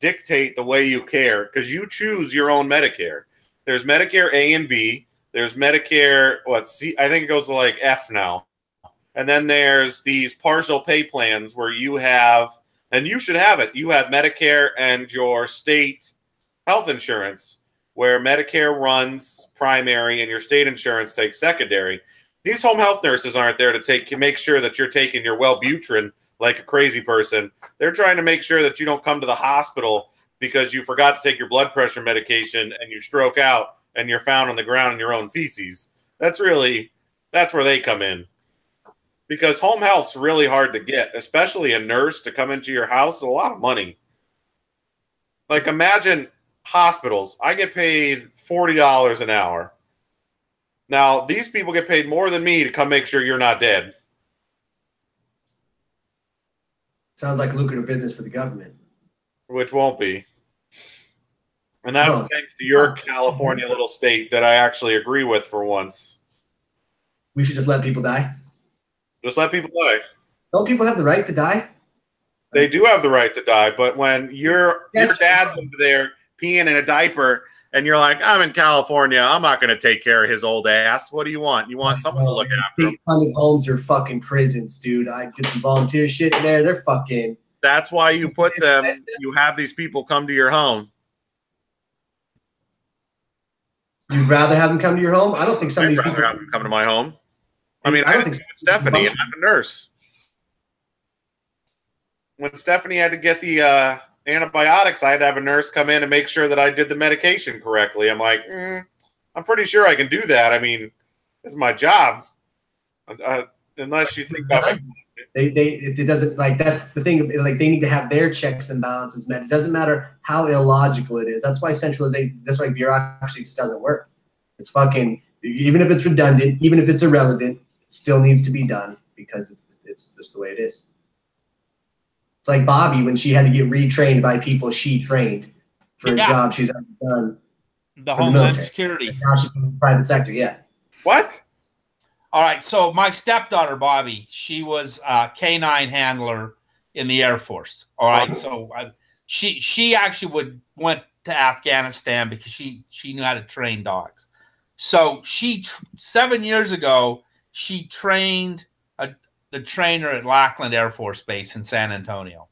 dictate the way you care because you choose your own Medicare. There's Medicare A and B. There's Medicare, C? I think it goes to like F now. And then there's these partial pay plans where you have, and you should have it, you have Medicare and your state health insurance, where Medicare runs primary and your state insurance takes secondary. These home health nurses aren't there to make sure that you're taking your Wellbutrin like a crazy person. They're trying to make sure that you don't come to the hospital because you forgot to take your blood pressure medication and you stroke out and you're found on the ground in your own feces. That's where they come in. Because home health's really hard to get, especially a nurse to come into your house. It's a lot of money. Like, imagine hospitals. I get paid $40 an hour. Now, these people get paid more than me to come make sure you're not dead. Sounds like a lucrative business for the government. Which won't be. And that's thanks to your California little state that I actually agree with for once. We should just let people die. Just let people die. Don't people have the right to die? They do have the right to die, but when your dad's over there peeing in a diaper and you're like, I'm in California, I'm not going to take care of his old ass. What do you want? You want someone to look after him. State-funded homes are fucking prisons, dude. I get some volunteer shit in there. They're fucking. That's why you put them. You have these people come to your home. You'd rather have them come to your home? I don't think some of these people have them come to my home. I mean, I don't think Stephanie, and I'm a nurse. When Stephanie had to get the antibiotics, I had to have a nurse come in and make sure that I did the medication correctly. I'm like, I'm pretty sure I can do that. I mean, it's my job. Unless you think about it doesn't, like, that's the thing. Like, they need to have their checks and balances met. It doesn't matter how illogical it is. That's why centralization, that's why bureaucracy just doesn't work. It's fucking, even if it's redundant, even if it's irrelevant, it still needs to be done because it's just the way it is. It's like Bobby when she had to get retrained by people she trained. for a Yeah. job she's already done. The For the Homeland military. Security. And now she's in the private sector. Yeah. What? All right, so my stepdaughter Bobby, she was a K9 handler in the Air Force. All right, so she actually went to Afghanistan because she knew how to train dogs. So 7 years ago she trained the trainer at Lackland Air Force Base in San Antonio.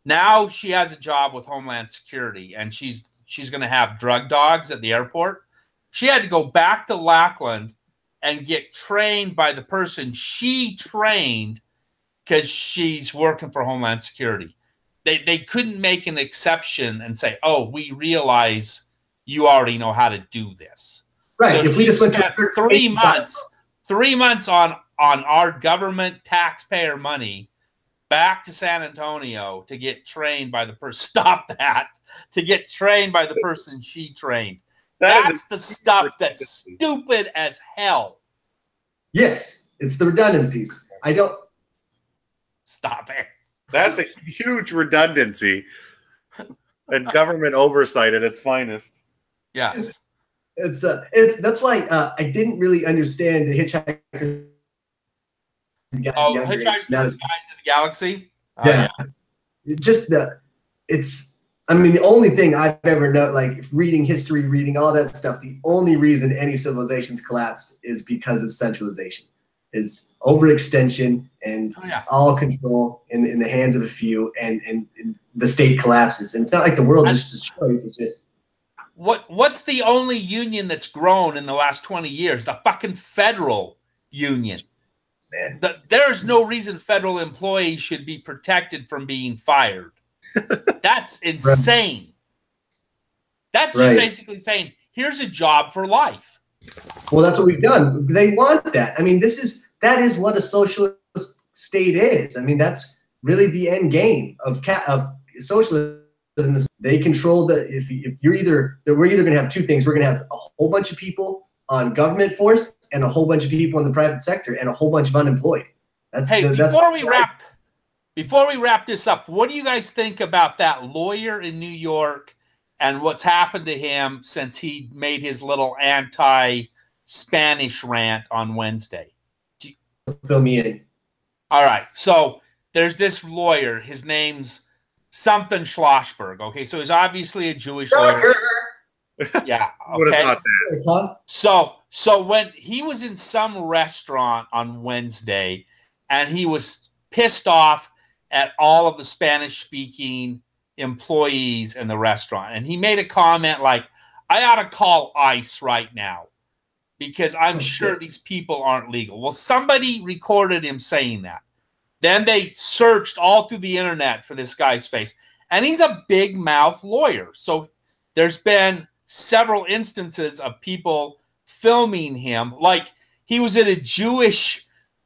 Now she has a job with Homeland Security, and she's going to have drug dogs at the airport. She had to go back to Lackland and get trained by the person she trained because she's working for Homeland Security. They couldn't make an exception and say, oh, we realize you already know how to do this. Right. So if we just went spent to 3 months on our government taxpayer money back to San Antonio to get trained by the person. Stop that. To get trained by the person she trained. That's the stuff that's stupid as hell. Yes, it's the redundancies. I don't. Stop it. That's a huge redundancy and government oversight at its finest. Yes. It's that's why I didn't really understand the Hitchhiker's Hitchhiker's Guide to the Galaxy. Yeah. I mean, the only thing I've ever known, like reading history, reading all that stuff, the only reason any civilizations collapsed is because of centralization. It's overextension and all control in the hands of a few, and the state collapses. And it's not like the world just destroys. It's just what's the only union that's grown in the last 20 years? The fucking federal union. Man. There's no reason federal employees should be protected from being fired. That's insane. That's just basically saying, here's a job for life. Well, that's what we've done. They want that. I mean, that is what a socialist state is. I mean, that's really the end game of socialism. They control if we're either going to have two things. We're going to have a whole bunch of people on government force and a whole bunch of people in the private sector and a whole bunch of unemployed. Before we wrap this up, what do you guys think about that lawyer in New York and what's happened to him since he made his little anti-Spanish rant on Wednesday? Fill me in. All right. So there's this lawyer. His name's something Schlossberg. Okay. So he's obviously a Jewish lawyer. Yeah. Okay. So when he was in some restaurant on Wednesday and he was pissed off at all of the Spanish-speaking employees in the restaurant. And he made a comment like, I ought to call ICE right now because I'm sure these people aren't legal. Well, somebody recorded him saying that. Then they searched all through the internet for this guy's face. And he's a big mouth lawyer. So there's been several instances of people filming him. Like he was at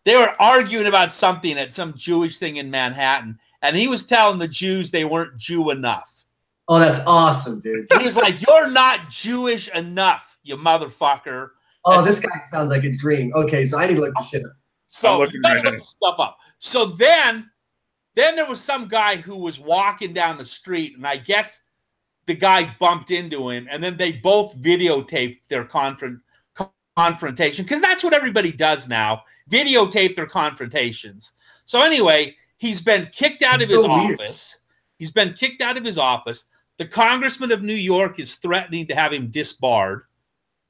they were arguing about something at some Jewish thing in Manhattan. And he was telling the Jews they weren't Jew enough. Oh, that's awesome, dude. He was like, you're not Jewish enough, you motherfucker. Oh, this guy sounds like a dream. Okay, so I need to look this shit up. So look stuff up. So then there was some guy who was walking down the street, and I guess the guy bumped into him, and then they both videotaped their confrontation, because that's what everybody does now, videotape their confrontations. So anyway, he's been kicked out of his office. He's been kicked out of his office. The congressman of New York is threatening to have him disbarred.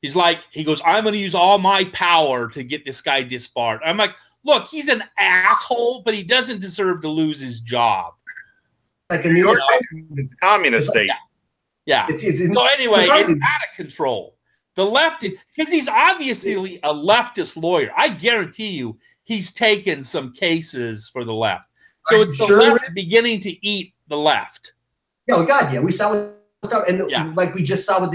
He goes, I'm going to use all my power to get this guy disbarred. I'm like, look, he's an asshole, but he doesn't deserve to lose his job. Like a New York communist state. Yeah. So anyway, it's out of control. The left, because he's obviously a leftist lawyer. I guarantee you he's taken some cases for the left. So it's the left beginning to eat the left. Oh, God, yeah. We saw like we just saw with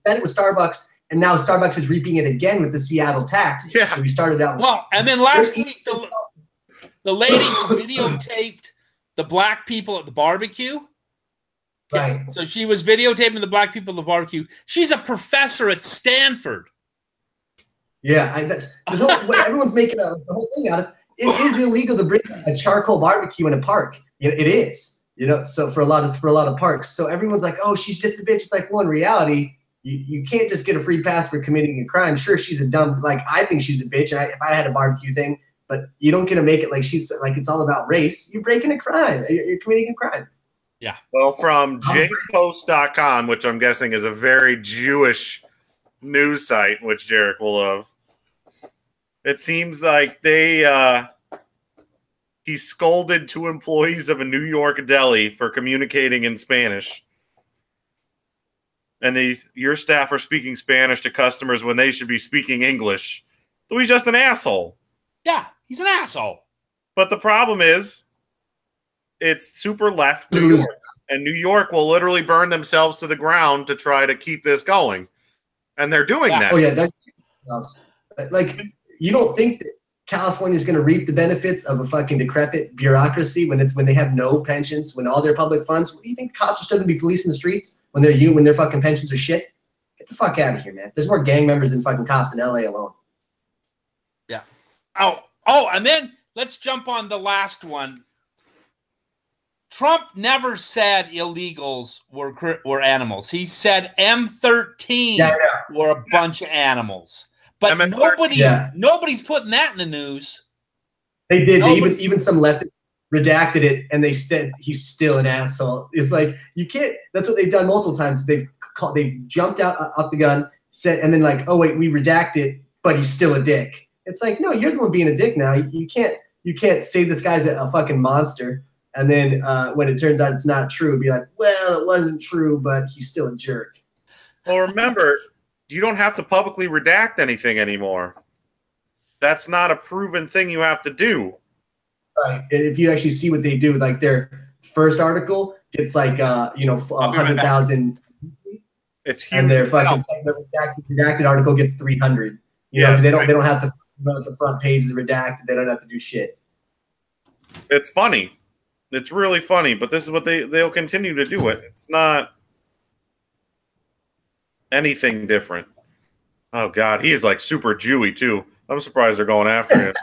Starbucks, and now Starbucks is reaping it again with the Seattle tax. Yeah. So we started out. Well, and then last week, the lady who videotaped the black people at the barbecue. Right. So she was videotaping the black people at the barbecue. She's a professor at Stanford. Yeah, everyone's making the whole thing out of. It is illegal to bring a charcoal barbecue in a park. It is. You know, so for a lot of parks, so everyone's like, oh, she's just a bitch. It's like, well, in reality, you can't just get a free pass for committing a crime. Sure, she's a dumb, like, I think she's a bitch. If I had a barbecue thing, but you don't get to make it like she's like it's all about race. You're breaking a crime. You're committing a crime. Yeah. Well, from jpost.com, which I'm guessing is a very Jewish news site, which Jarek will love. It seems like he scolded 2 employees of a New York deli for communicating in Spanish. And your staff are speaking Spanish to customers when they should be speaking English. So he's just an asshole. Yeah, he's an asshole. But the problem is, it's super left New York. And New York will literally burn themselves to the ground to try to keep this going. And they're doing that. Oh, yeah. That's, like, you don't think that California is going to reap the benefits of a fucking decrepit bureaucracy when they have no pensions, when all their public funds. What do you think cops are still going to be policing the streets when their fucking pensions are shit? Get the fuck out of here, man. There's more gang members than fucking cops in LA alone. Yeah. Oh, and then let's jump on the last one. Trump never said illegals were animals. He said M13 were a bunch of animals. But nobody's putting that in the news. They did. Even some leftists redacted it, and they said he's still an asshole. It's like you can't. That's what they've done multiple times. They've jumped out up the gun, said, and then like, oh wait, we redact it, but he's still a dick. It's like, no, you're the one being a dick now. You can't say this guy's a fucking monster, and then when it turns out it's not true, be like, well, it wasn't true, but he's still a jerk. Well, remember. You don't have to publicly redact anything anymore. That's not a proven thing you have to do. Right. If you actually see what they do, like their first article gets like 100,000. It's huge. And their fucking redacted article gets 300. You know, because they don't have to the front page is redacted. They don't have to do shit. It's funny. It's really funny, but this is what they'll continue to do it. It's not anything different. Oh God, he's like super Jewy too. I'm surprised they're going after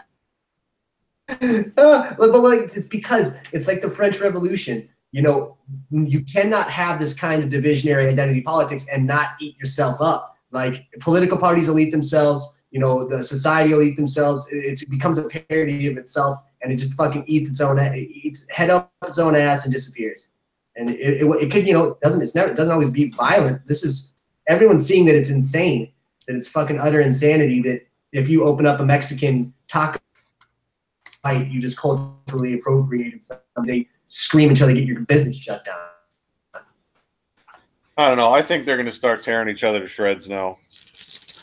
him. But like, it's because it's like the French Revolution. You know, you cannot have this kind of divisionary identity politics and not eat yourself up. Like political parties will eat themselves. You know, the society will eat themselves. It becomes a parody of itself, and it just fucking eats its head up its own ass and disappears. And it could, you know, it doesn't always be violent. This is. Everyone's seeing that it's insane, that it's fucking utter insanity, that if you open up a Mexican taco fight, you just culturally appropriate something. They scream until they get your business shut down. I don't know. I think they're going to start tearing each other to shreds now.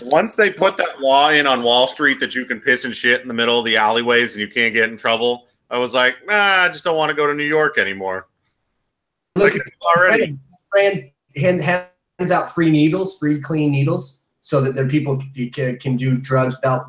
Once they put that law in on Wall Street that you can piss and shit in the middle of the alleyways and you can't get in trouble, I was like, nah, I just don't want to go to New York anymore. Look, like, already. Hands out free needles, free clean needles, so that their people can do drugs without.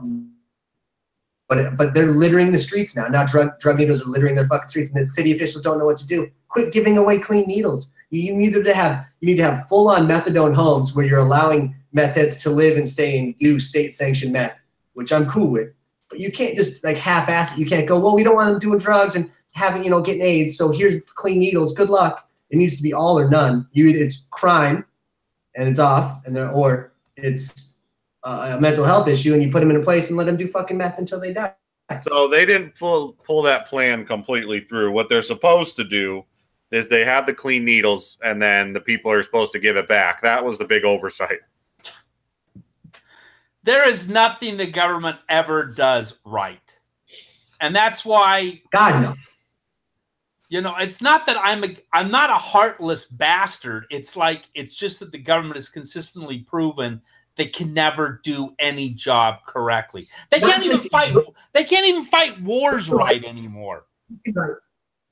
But they're littering the streets now. Now drug needles are littering their fucking streets, and the city officials don't know what to do. Quit giving away clean needles. You need to have full on methadone homes where you're allowing meth heads to live and stay and do state sanctioned meth, which I'm cool with. But you can't just like half-ass it. You can't go, well, we don't want them doing drugs and having getting AIDS. So here's clean needles. Good luck. It needs to be all or none. It's crime. And it's off, or it's a mental health issue, and you put them in a place and let them do fucking meth until they die. So they didn't pull that plan completely through. What they're supposed to do is they have the clean needles, and then the people are supposed to give it back. That was the big oversight. There is nothing the government ever does right, and that's why God no. You know, it's not that I'm not a heartless bastard. It's just that the government has consistently proven they can never do any job correctly. They can't even fight wars right anymore. Yeah,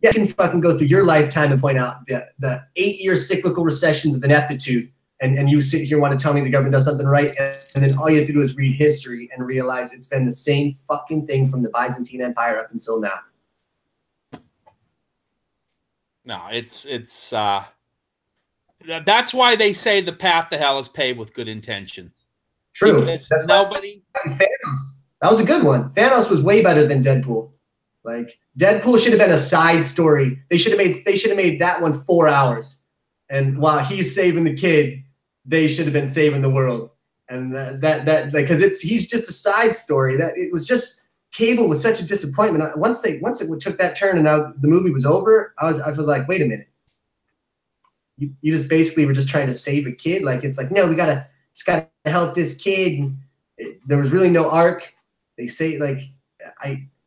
you can fucking go through your lifetime and point out the 8-year cyclical recessions of ineptitude, and you sit here and want to tell me the government does something right, and then all you have to do is read history and realize it's been the same fucking thing from the Byzantine Empire up until now. No, that's why they say the path to hell is paved with good intention. True. Because nobody. Thanos. That was a good one. Thanos was way better than Deadpool. Like Deadpool should have been a side story. They should have made that one 4 hours. And while he's saving the kid, they should have been saving the world. And that because he's just a side story. That it was just Cable was such a disappointment. Once it took that turn and now the movie was over, I was like, wait a minute. You just basically were just trying to save a kid. Like it's like, no, we gotta help this kid. And there was really no arc. They say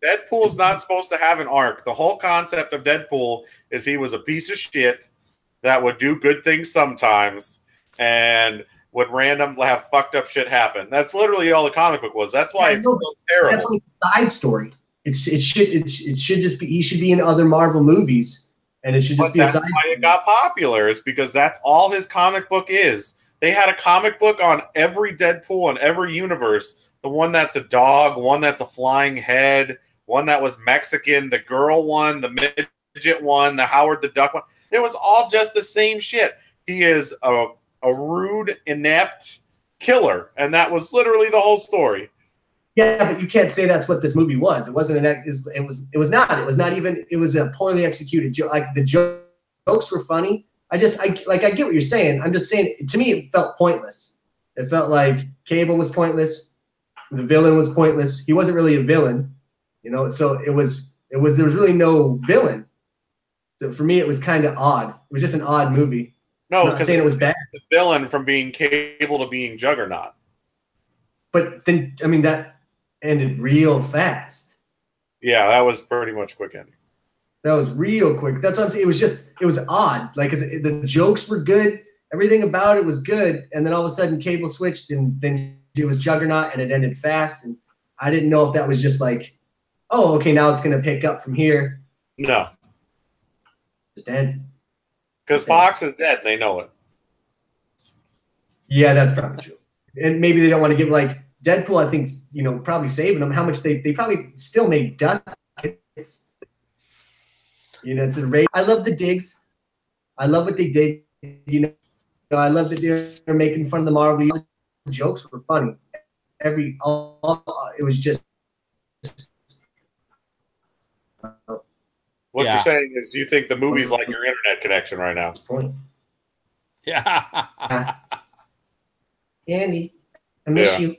Deadpool's not supposed to have an arc. The whole concept of Deadpool is he was a piece of shit that would do good things sometimes and would have fucked up shit happen. That's literally all the comic book was. That's why it's so terrible. That's like a side story. It should just be, he should be in other Marvel movies, and it should just be a side story. That's why story. it got popular, is because that's all his comic book is. They had a comic book on every Deadpool in every universe. The one that's a dog, one that's a flying head, one that was Mexican, the girl one, the midget one, the Howard the Duck one. It was all just the same shit. He is a rude, inept killer, and that was literally the whole story. Yeah, but you can't say that's what this movie was. It wasn't it was not even. It was a poorly executed joke. Like the jokes were funny. I get what you're saying. I'm just saying, to me, it felt pointless. It felt like Cable was pointless. The villain was pointless. He wasn't really a villain, so there was really no villain. So for me, it was kind of odd. It was just an odd movie. No, I'm not saying it was bad. The villain from being Cable to being Juggernaut. But then, I mean, that ended real fast. Yeah, that was pretty much quick ending. That was real quick. That's what I'm saying. It was odd. Like the jokes were good. Everything about it was good. And then all of a sudden Cable switched and then it was Juggernaut and it ended fast. And I didn't know if that was just like, oh, okay, now it's going to pick up from here. No. Just end. Because Fox is dead. They know it. Yeah, that's probably true. And maybe they don't want to give like Deadpool, I think, probably saving them. How much they probably still made ducats. It's a rate. I love the digs. I love what they did. I love that they're making fun of the Marvel. The jokes were funny. It was just. What you're saying is you think the movie's like your internet connection right now. Point. Yeah. Andy, I miss you.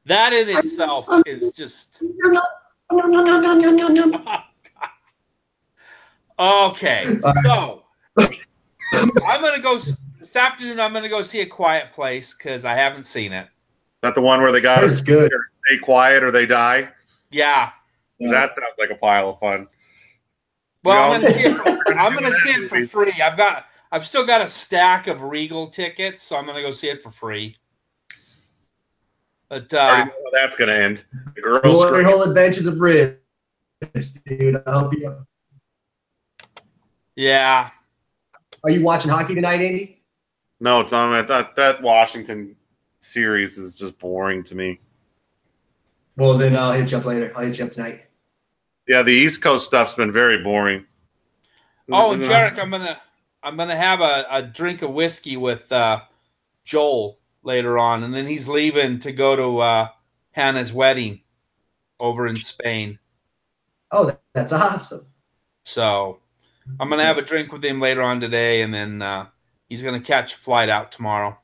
That in itself is just okay. So I'm gonna go this afternoon. I'm gonna go see A Quiet Place because I haven't seen it. That the one where they got to stay quiet or they die. Yeah, that sounds like a pile of fun. Well, I'm gonna see it for free. I've still got a stack of Regal tickets, so I'm gonna go see it for free. But I already know how that's gonna end. The girls Glory Hole Adventures of Ribs, dude. I hope you. Yeah. Are you watching hockey tonight, Andy? No, it's not. That Washington series is just boring to me. Well, then I'll hit you up later. I'll hit you up tonight. Yeah, the East Coast stuff's been very boring. Oh, Jarek, I'm gonna have a drink of whiskey with Joel later on, and then he's leaving to go to Hannah's wedding over in Spain. Oh, that's awesome. So I'm gonna have a drink with him later on today, and then he's gonna catch a flight out tomorrow.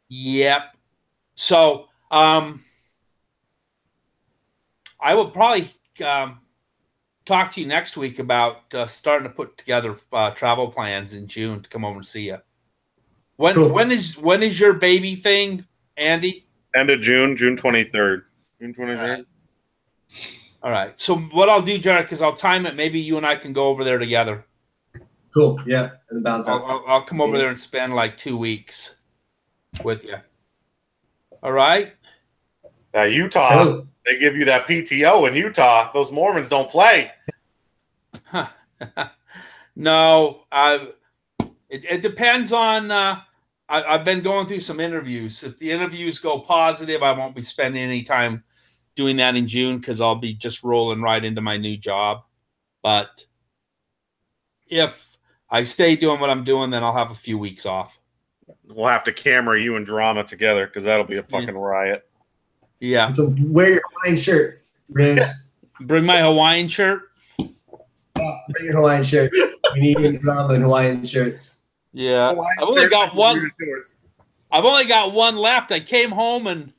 Yep. So I will probably talk to you next week about starting to put together travel plans in June to come over and see you. When is your baby thing, Andy? End of June, June 23rd. June 23rd. All right. So what I'll do, Jared, because I'll time it. Maybe you and I can go over there together. Cool. Yeah. And bounce I'll come over there and spend like 2 weeks with you. All right. Now Utah, they give you that PTO in Utah. Those Mormons don't play. No, it depends on. I've been going through some interviews. If the interviews go positive, I won't be spending any time doing that in June because I'll be just rolling right into my new job. But if I stay doing what I'm doing, then I'll have a few weeks off. We'll have to camera you and Drama together because that'll be a fucking riot. Yeah. So wear your Hawaiian shirt, Riz. Bring my Hawaiian shirt. Bring your Hawaiian shirt. We need drama in Hawaiian shirts. Yeah. I've only got one. I've only got one left. I came home and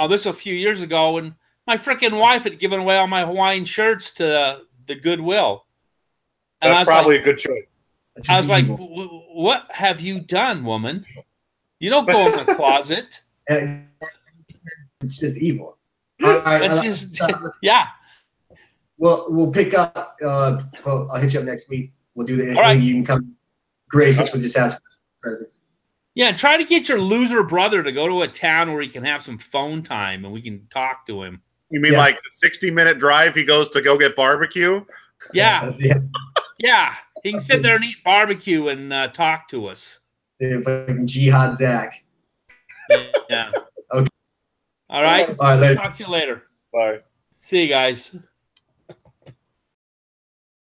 this a few years ago, and my freaking wife had given away all my Hawaiian shirts to the Goodwill. And That's probably a good choice. I was like, "What have you done, woman? You don't go in the closet." It's just evil. All right, It's just yeah. We'll pick up. I'll hit you up next week. We'll do the. All right. You can come grace us with your Sasquatch presence. Yeah, try to get your loser brother to go to a town where he can have some phone time and we can talk to him. You mean like the 60-minute drive he goes to go get barbecue? Yeah. Yeah. Yeah. He can sit there and eat barbecue and talk to us. Fucking Jihad Zach. Yeah. Okay. All right. All right. Later. Talk to you later. Bye. See you guys.